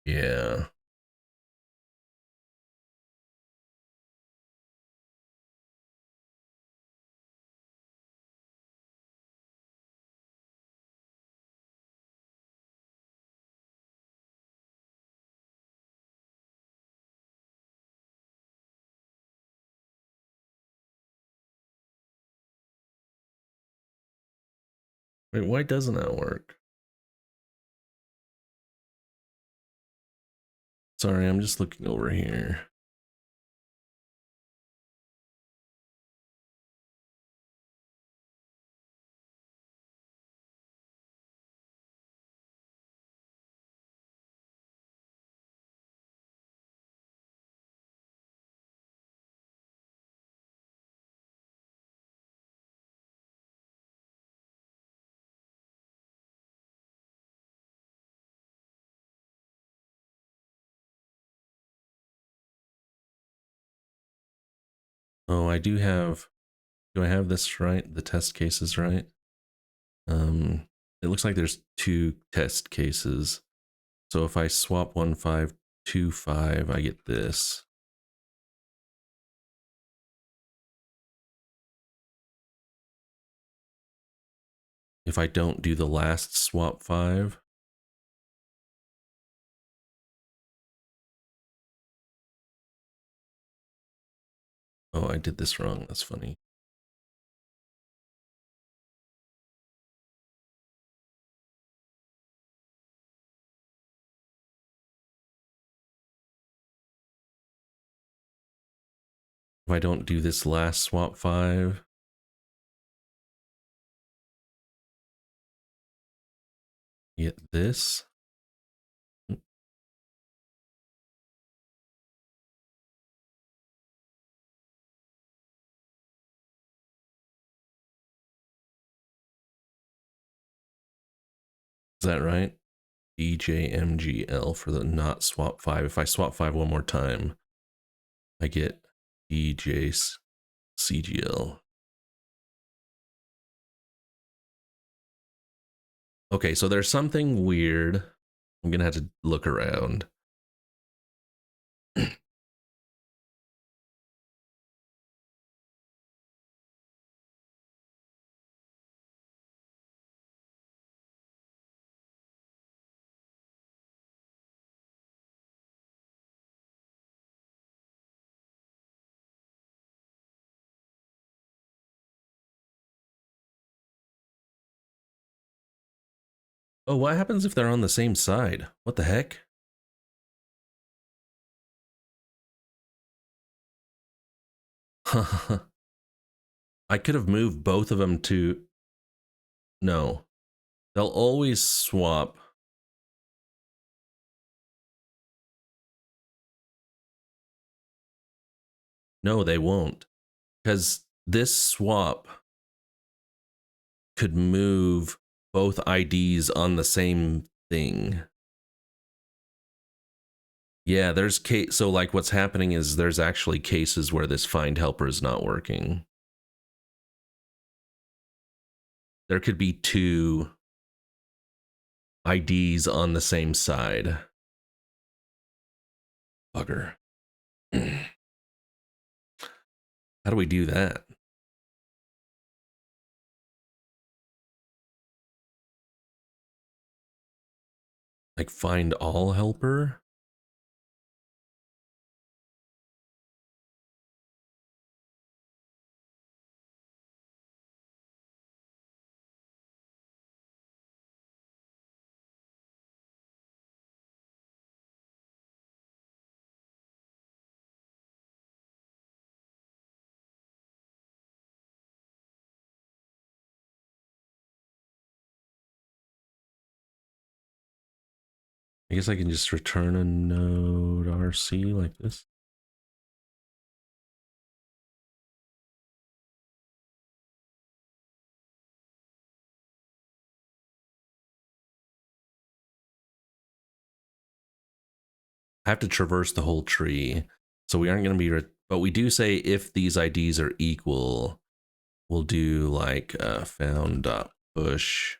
Yeah. Wait, why doesn't that work? Sorry, I'm just looking over here. Oh, I do have, do I have this right? The test cases right? It looks like there's two test cases. So if I swap 1525, I get this. If I don't do the last swap 5, oh, I did this wrong. That's funny. If I don't do this last swap 5, get this. Is that right? DJMGL for the not swap 5. If I swap 5 one more time, I get DJCGL. Okay, so there's something weird. I'm gonna have to look around. Oh, what happens if they're on the same side? What the heck? I could have moved both of them to... No. They'll always swap. No, they won't. Because this swap could move both IDs on the same thing. Yeah, there's case. So like, what's happening is there's actually cases where this find helper is not working. There could be two IDs on the same side. Bugger. How do we do that? Like find all helper? I guess I can just return a node RC like this. I have to traverse the whole tree. So we aren't going to be, but we do say if these IDs are equal, we'll do like found.push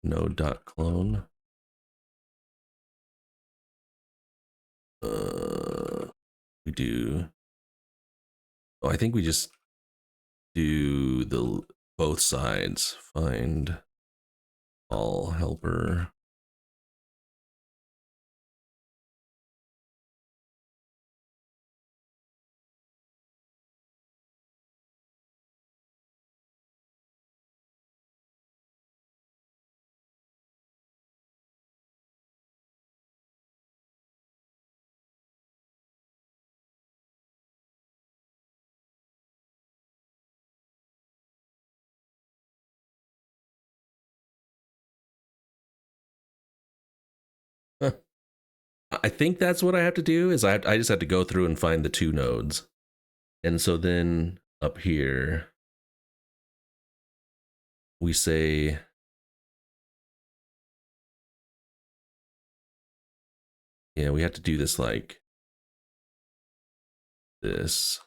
node.clone. We do, oh, I think we just do the both sides. Find all helper. I think that's what I have to do is I just have to go through and find the two nodes. And so then up here, we say, yeah, we have to do this like this,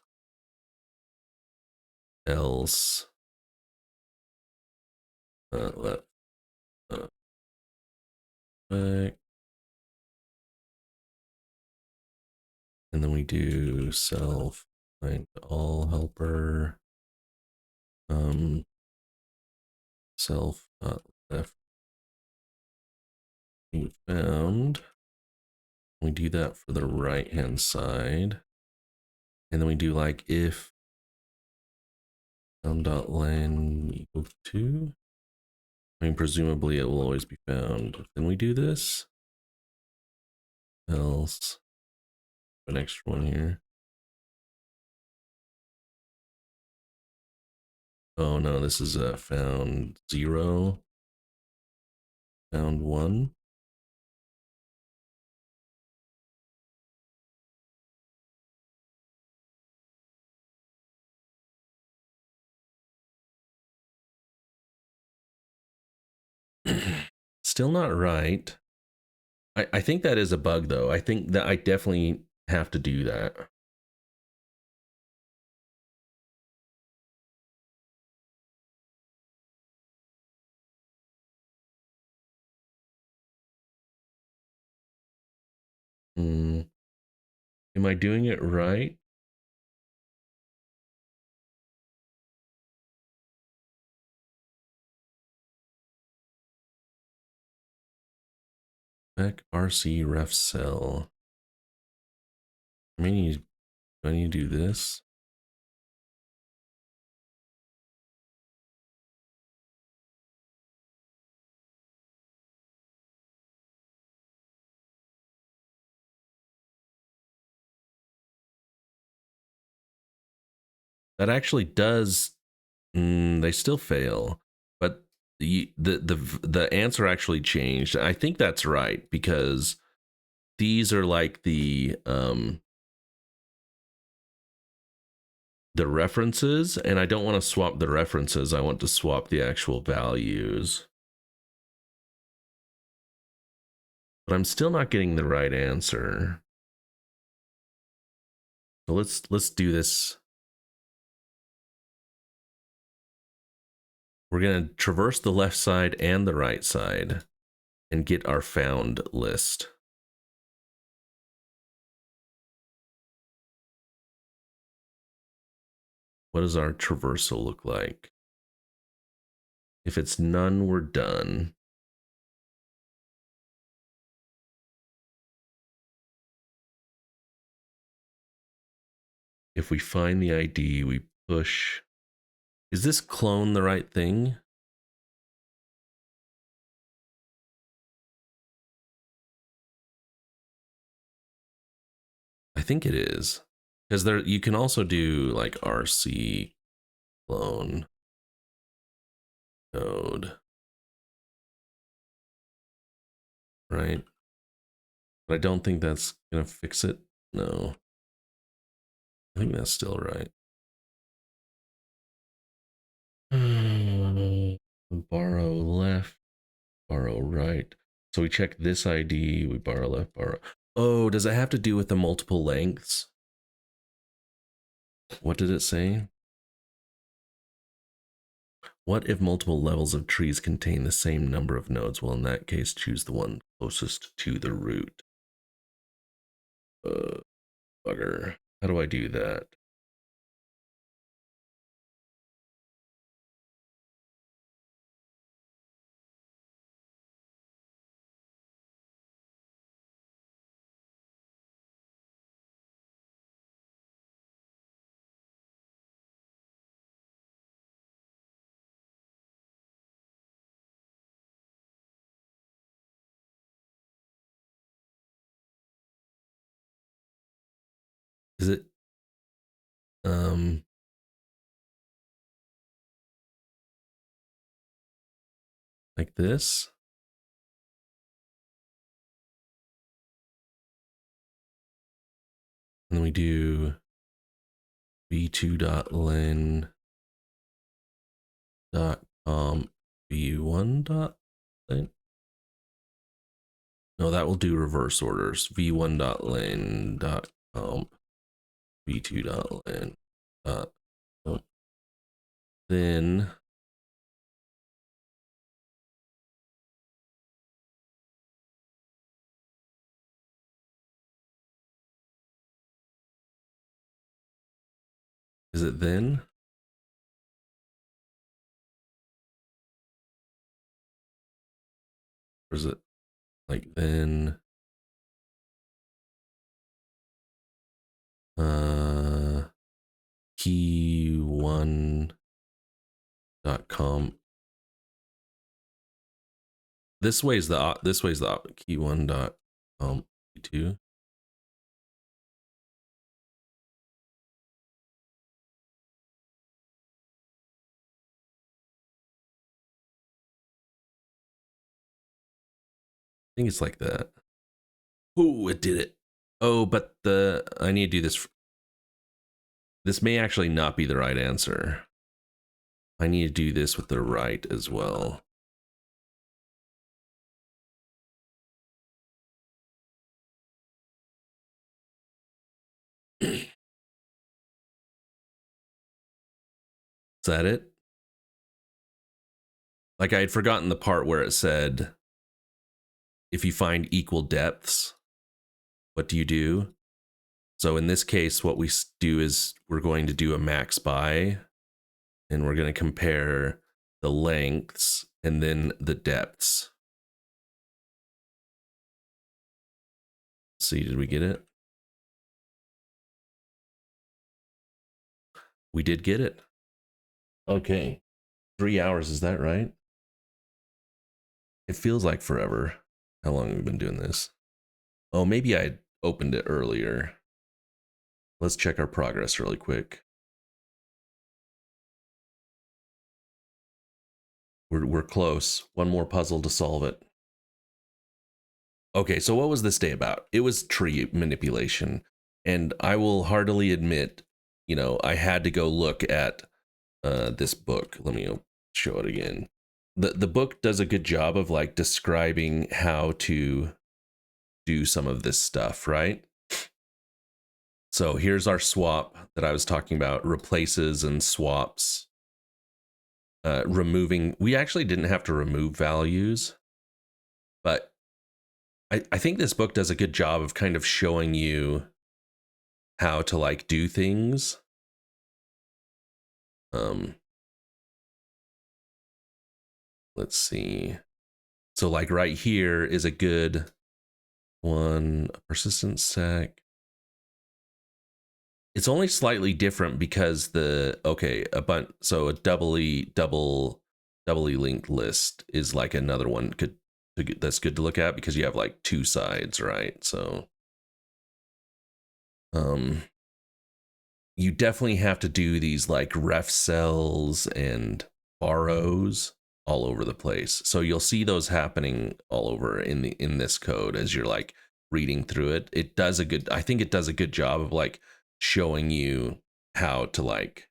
else, left, back. And then we do self find all helper, self left found. We do that for the right hand side. And then we do like if found.len equals 2. I mean, presumably it will always be found. Then we do this. Else. An extra one here. Oh no, this is found 0. Found 1. Still not right. I think that is a bug though. I think that I definitely have to do that. Am I doing it right? Back RC ref cell. I mean, do I need to do this? That actually does. They still fail, but the answer actually changed. I think that's right because these are like the references, and I don't want to swap the references. I want to swap the actual values. But I'm still not getting the right answer. So let's do this. We're going to traverse the left side and the right side and get our found list. What does our traversal look like? If it's none, we're done. If we find the ID, we push. Is this clone the right thing? I think it is. Because there you can also do like RC clone node. Right? But I don't think that's gonna fix it. No. I think that's still right. Borrow left, borrow right. So we check this ID, we borrow left, borrow. Oh, does it have to do with the multiple lengths? What did it say? What if multiple levels of trees contain the same number of nodes? Well, in that case, choose the one closest to the root. Bugger. How do I do that? Is it like this? And then we do v2.len.com v1.len. No, that will do reverse orders. v1.len.com v2.len. Then is it then? Or is it like then? Key1.com. This way's the key1.com key2. I think it's like that. Oh, it did it. Oh, but I need to do this. This may actually not be the right answer. I need to do this with the right as well. Is that it? Like I had forgotten the part where it said, if you find equal depths, what do you do? So in this case, what we do is we're going to do a max by, and we're going to compare the lengths and then the depths. See, did we get it? We did get it. Okay. 3 hours, is that right? It feels like forever. How long have we been doing this? Oh, maybe I opened it earlier. Let's check our progress really quick. We're close. One more puzzle to solve it. Okay, so what was this day about? It was tree manipulation. And I will heartily admit, I had to go look at this book. Let me show it again. The book does a good job of like describing how to do some of this stuff, right? So here's our swap that I was talking about, replaces and swaps. Removing, we actually didn't have to remove values, but I think this book does a good job of kind of showing you how to like do things. Let's see. So like right here is a good one, persistent sec. It's only slightly different because so a doubly linked list is like another one that's good to look at because you have like two sides, right? So you definitely have to do these like ref cells and borrows all over the place. So you'll see those happening all over in this code as you're like reading through it. I think it does a good job of like showing you how to like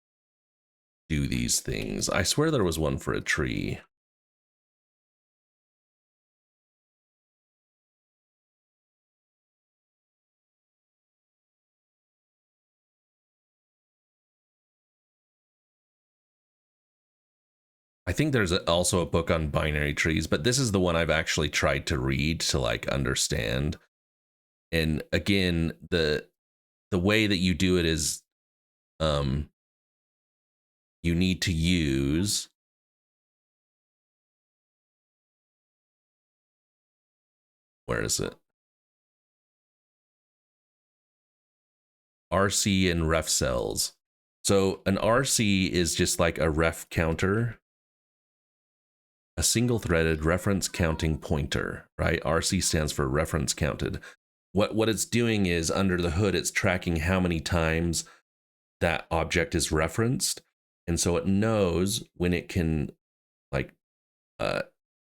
do these things. I swear there was one for a tree. I think there's also a book on binary trees, but this is the one I've actually tried to read to like understand. And again, the way that you do it is you need to use where is it? RC and ref cells. So an RC is just like a ref counter, a single threaded reference counting pointer, right? RC stands for reference counted. What it's doing is under the hood, it's tracking how many times that object is referenced. And so it knows when it can like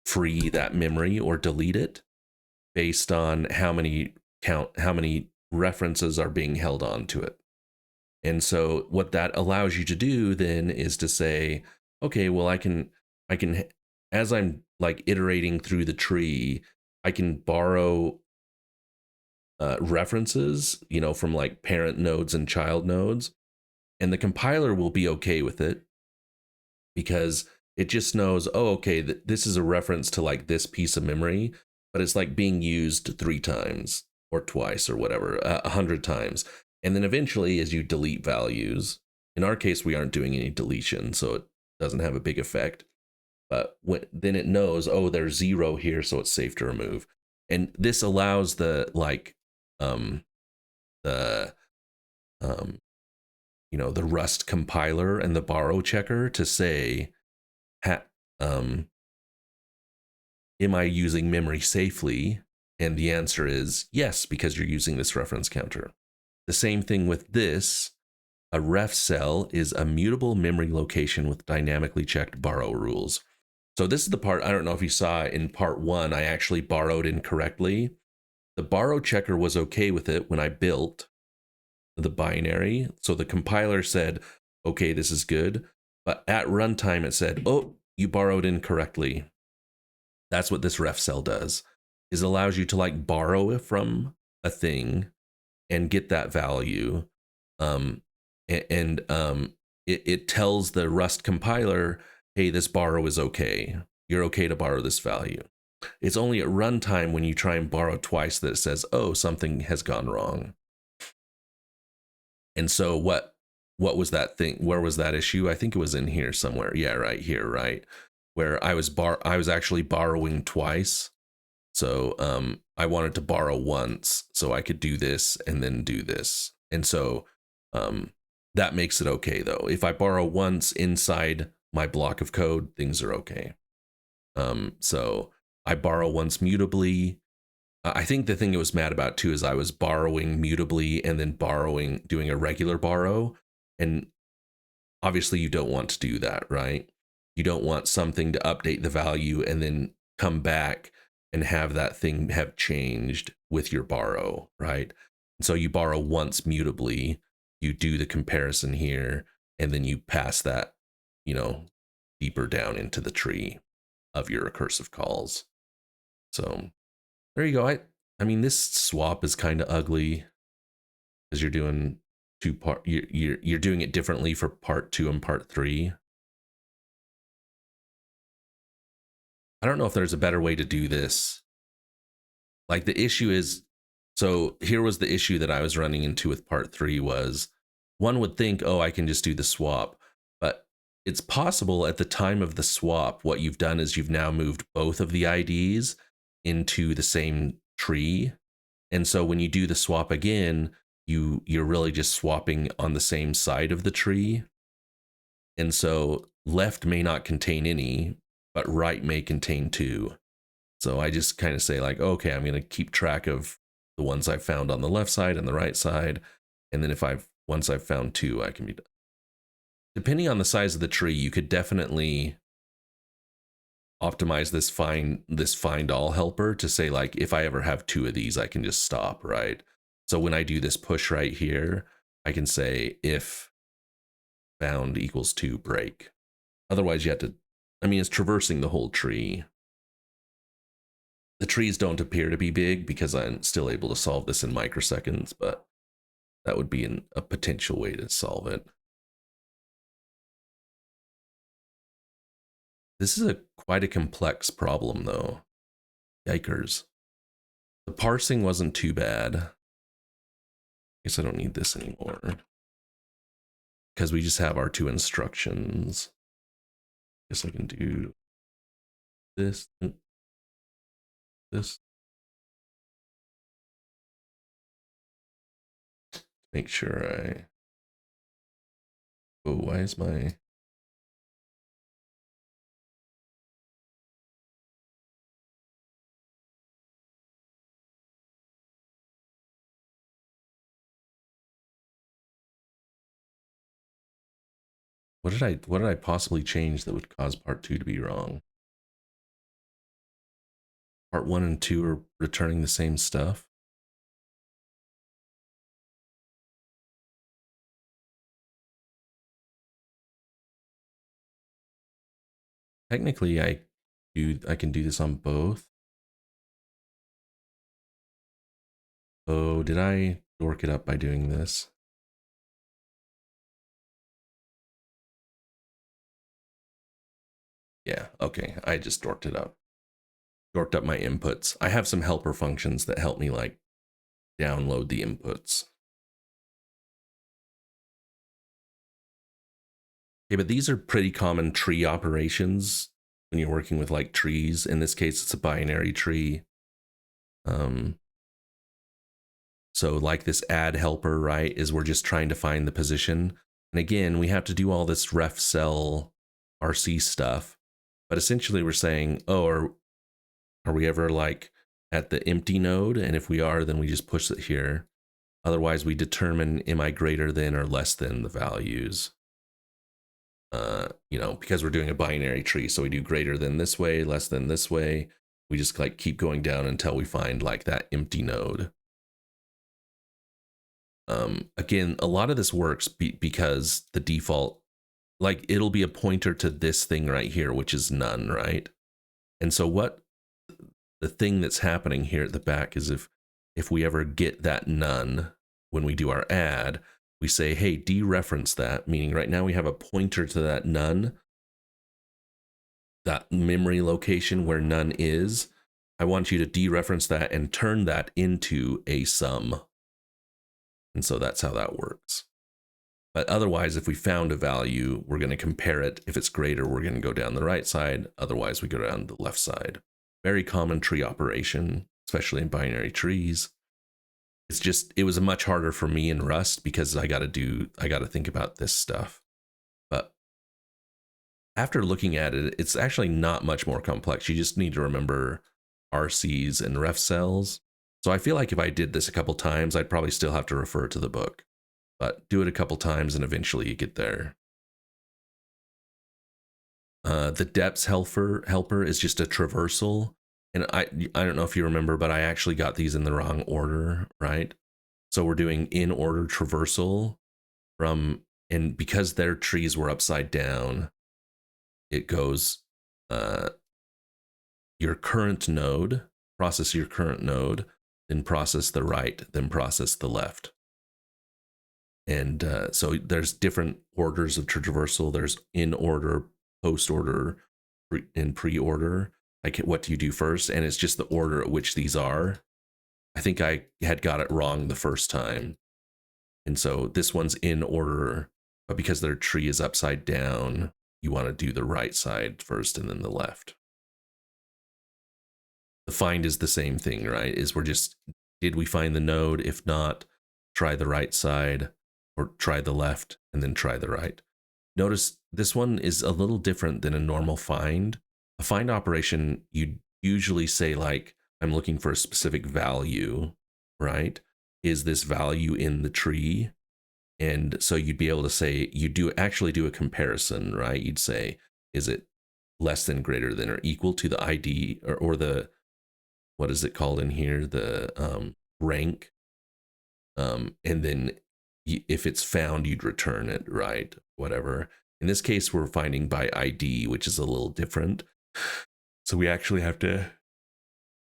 free that memory or delete it based on how many references are being held on to it. And so what that allows you to do then is to say, okay, well, I can, as I'm like iterating through the tree, I can borrow references, from like parent nodes and child nodes, and the compiler will be okay with it because it just knows, oh, okay, this is a reference to like this piece of memory, but it's like being used 3 times or twice or whatever, 100 times. And then eventually, as you delete values, in our case, we aren't doing any deletion, so it doesn't have a big effect. But then it knows, oh, there's 0 here, so it's safe to remove. And this allows the the Rust compiler and the borrow checker to say, am I using memory safely? And the answer is yes, because you're using this reference counter. The same thing with this. A ref cell is a mutable memory location with dynamically checked borrow rules. So this is the part, I don't know if you saw in part 1, I actually borrowed incorrectly. The borrow checker was okay with it when I built the binary. So the compiler said, okay, this is good. But at runtime, it said, oh, you borrowed incorrectly. That's what this ref cell does, is allows you to like borrow it from a thing and get that value. It tells the Rust compiler, hey, this borrow is okay. You're okay to borrow this value. It's only at runtime when you try and borrow twice that it says, oh, something has gone wrong. And so what was that thing? Where was that issue? I think it was in here somewhere. Yeah, right here, right? Where I was actually borrowing twice. So I wanted to borrow once so I could do this and then do this. And so that makes it okay though. If I borrow once inside my block of code, things are okay. So I borrow once mutably. I think the thing it was mad about too is I was borrowing mutably and then doing a regular borrow. And obviously you don't want to do that, right? You don't want something to update the value and then come back and have that thing have changed with your borrow, right? And so you borrow once mutably, you do the comparison here, and then you pass that, you know, deeper down into the tree of your recursive calls. So there you go. I mean, this swap is kind of ugly because you're doing you're doing it differently for part 2 and part 3. I don't know if there's a better way to do this. Like the issue is, so here was the issue that I was running into with part 3 was one would think, oh, I can just do the swap, but it's possible at the time of the swap, what you've done is you've now moved both of the IDs into the same tree. And so when you do the swap again, you're really just swapping on the same side of the tree. And so left may not contain any, but right may contain 2. So I just kind of say like, okay, I'm going to keep track of the ones I've found on the left side and the right side. And then once I've found 2, I can be done. Depending on the size of the tree, you could definitely optimize this find all helper to say like, if I ever have 2 of these, I can just stop, right? So when I do this push right here, I can say if found equals 2 break. Otherwise you have to, I mean, it's traversing the whole tree. The trees don't appear to be big because I'm still able to solve this in microseconds, but that would be a potential way to solve it. This is quite a complex problem though. Yikers. The parsing wasn't too bad. I guess I don't need this anymore because we just have our 2 instructions. I guess I can do this. Make sure I, oh, why is my, what did I possibly change that would cause part 2 to be wrong? Part 1 and 2 are returning the same stuff. Technically, I can do this on both. Oh, did I dork it up by doing this? Yeah, okay, I just dorked it up. Dorked up my inputs. I have some helper functions that help me like download the inputs. Okay, but these are pretty common tree operations when you're working with like trees. In this case, it's a binary tree. So like this add helper, right, is we're just trying to find the position. And again, we have to do all this ref cell RC stuff. But essentially we're saying, oh, are we ever like at the empty node? And if we are, then we just push it here. Otherwise we determine, am I greater than or less than the values? You know, because we're doing a binary tree. So we do greater than this way, less than this way. We just like keep going down until we find like that empty node. Again, a lot of this works because the default, like it'll be a pointer to this thing right here, which is none, right? And so what the thing that's happening here at the back is if we ever get that none when we do our add, we say, hey, dereference that, meaning right now we have a pointer to that none, that memory location where none is. I want you to dereference that and turn that into a sum. And so that's how that works. But otherwise, if we found a value, we're going to compare it. If it's greater, we're going to go down the right side. Otherwise, we go down the left side. Very common tree operation, especially in binary trees. It's just, it was much harder for me in Rust because I got to think about this stuff. But after looking at it, it's actually not much more complex. You just need to remember RCs and ref cells. So I feel like if I did this a couple times, I'd probably still have to refer to the book. But do it a couple times and eventually you get there. The depths helper is just a traversal, and I don't know if you remember, but I actually got these in the wrong order, right? So we're doing in order traversal from, and because their trees were upside down, it goes uh, your current node, process your current node, then process the right, then process the left. And so there's different orders of traversal. There's in order, post order, and pre order. Like, what do you do first? And it's just the order at which these are. I think I had got it wrong the first time. And so this one's in order, but because their tree is upside down, you want to do the right side first and then the left. The find is the same thing, right? Is we're just, did we find the node? If not, try the right side or try the left and then try the right. Notice this one is a little different than a normal find. A find operation, you usually say like, I'm looking for a specific value, right? Is this value in the tree? And so you'd be able to say, you do actually do a comparison, right? You'd say, is it less than, greater than, or equal to the ID or the, what is it called in here? The rank. And then if it's found, you'd return it, right? Whatever. In this case, we're finding by ID, which is a little different. So we actually have to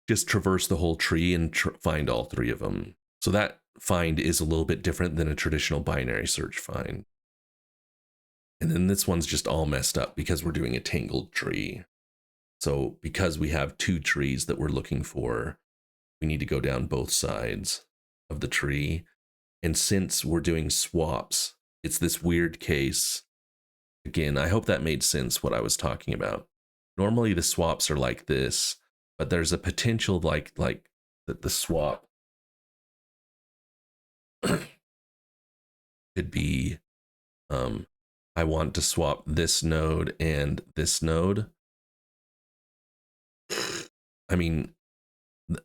just traverse the whole tree and find all three of them. So that find is a little bit different than a traditional binary search find. And then this one's just all messed up because we're doing a tangled tree. So because we have two trees that we're looking for, we need to go down both sides of the tree. And since we're doing swaps, it's this weird case. Again, I hope that made sense what I was talking about. Normally the swaps are like this, but there's a potential like that the swap could be I want to swap this node and this node. I mean,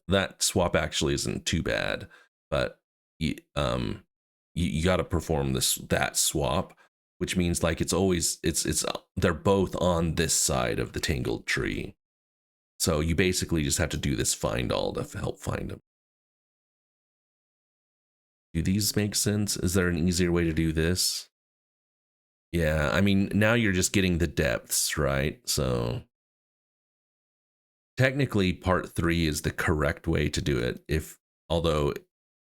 that swap actually isn't too bad, but you got to perform that swap, which means like it's always it's they're both on this side of the tangled tree. So you basically just have to do this find all to help find them. Do these make sense? Is there an easier way to do this? Yeah, I mean, now you're just getting the depths, right? So technically part 3 is the correct way to do it, if although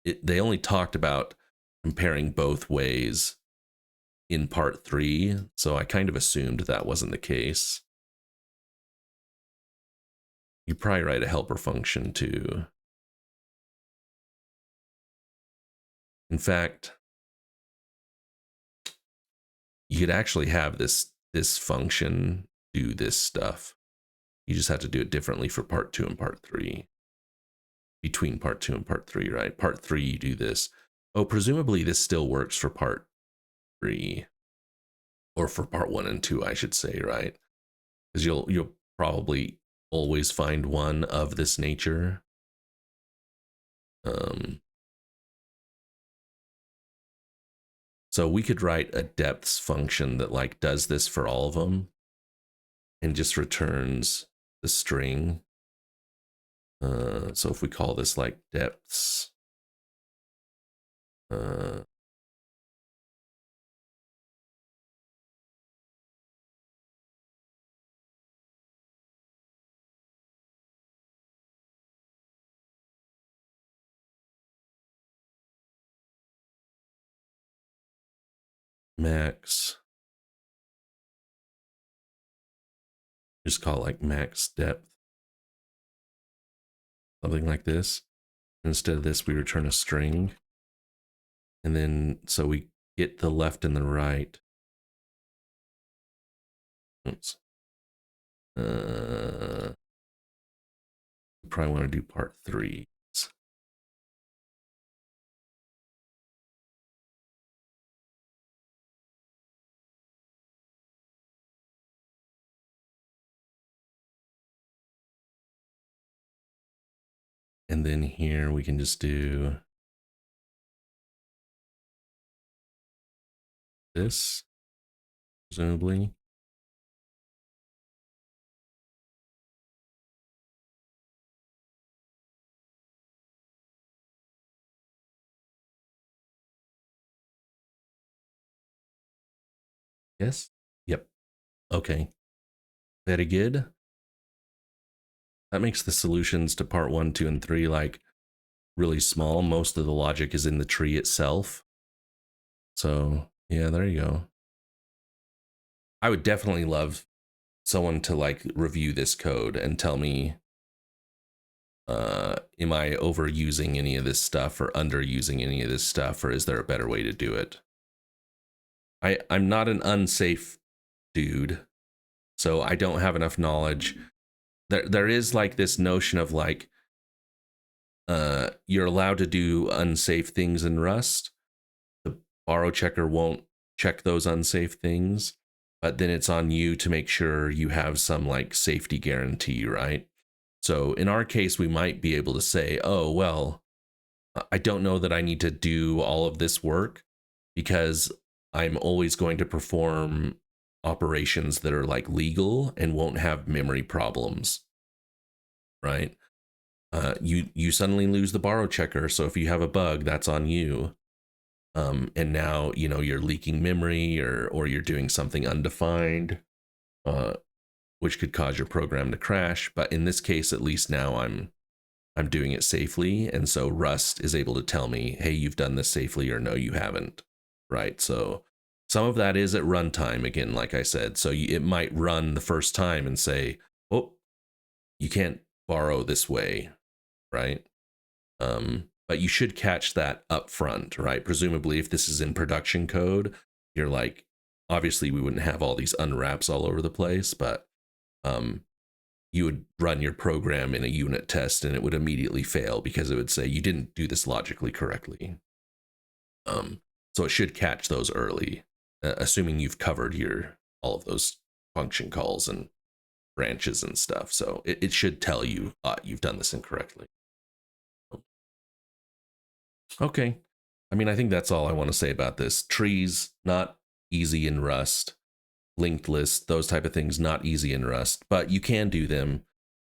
they only talked about comparing both ways in part 3, so I kind of assumed that wasn't the case. You probably write a helper function too. In fact, you could actually have this function do this stuff. You just have to do it differently for part 2 and part 3. Between part 2 and part 3, right? Part 3, you do this. Oh, presumably this still works for part 3. Or for part 1 and 2, I should say, right? Because you'll probably always find one of this nature. So we could write a depths function that like does this for all of them and just returns the string. So if we call this like depths, max, just call it like max depth, something like this. Instead of this, we return a string. And then, so we get the left and the right. Oops. Probably want to do part 3. And then here we can just do this, presumably. Yes. Yep. Okay. Very good. That makes the solutions to part 1, 2, and 3 like really small. Most of the logic is in the tree itself. So yeah, there you go. I would definitely love someone to like review this code and tell me, am I overusing any of this stuff or underusing any of this stuff, or is there a better way to do it? I'm not an unsafe dude, so I don't have enough knowledge. There is like this notion of like, you're allowed to do unsafe things in Rust. The borrow checker won't check those unsafe things, but then it's on you to make sure you have some like safety guarantee, right? So in our case, we might be able to say, oh, well, I don't know that I need to do all of this work because I'm always going to perform operations that are like legal and won't have memory problems, right? You suddenly lose the borrow checker, so if you have a bug, that's on you. And now you're leaking memory or you're doing something undefined, uh, which could cause your program to crash. But in this case, at least now I'm doing it safely, and so Rust is able to tell me, hey, you've done this safely, or no, you haven't, right? So some of that is at runtime, again, like I said. So it might run the first time and say, oh, you can't borrow this way, right? But you should catch that up front, right? Presumably, if this is in production code, you're like, obviously we wouldn't have all these unwraps all over the place, but you would run your program in a unit test and it would immediately fail because it would say you didn't do this logically correctly. So it should catch those early, assuming you've covered all of those function calls and branches and stuff. So it should tell you you've done this incorrectly. Okay. I mean, I think that's all I want to say about this. Trees, not easy in Rust. Linked list, those type of things, not easy in Rust, but you can do them.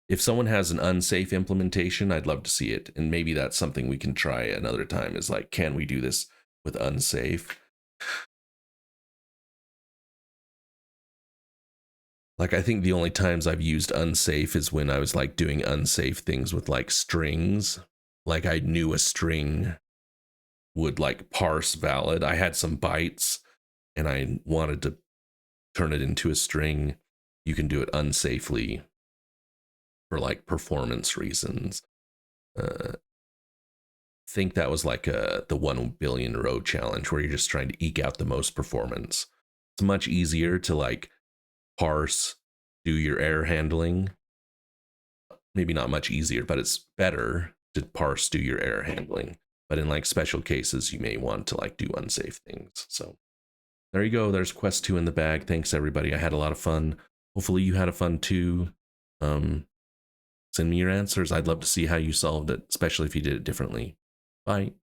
If someone has an unsafe implementation, I'd love to see it. And maybe that's something we can try another time, is like, can we do this with unsafe? Like, I think the only times I've used unsafe is when I was like doing unsafe things with like strings. Like I knew a string would like parse valid. I had some bytes and I wanted to turn it into a string. You can do it unsafely for like performance reasons. Think that was like the 1 billion row challenge where you're just trying to eke out the most performance. It's much easier to like parse, do your error handling. Maybe not much easier, but it's better to parse, do your error handling. But in like special cases, you may want to like do unsafe things. So there you go. There's quest 2 in the bag. Thanks everybody. I had a lot of fun. Hopefully you had a fun too. Send me your answers. I'd love to see how you solved it, especially if you did it differently. Bye.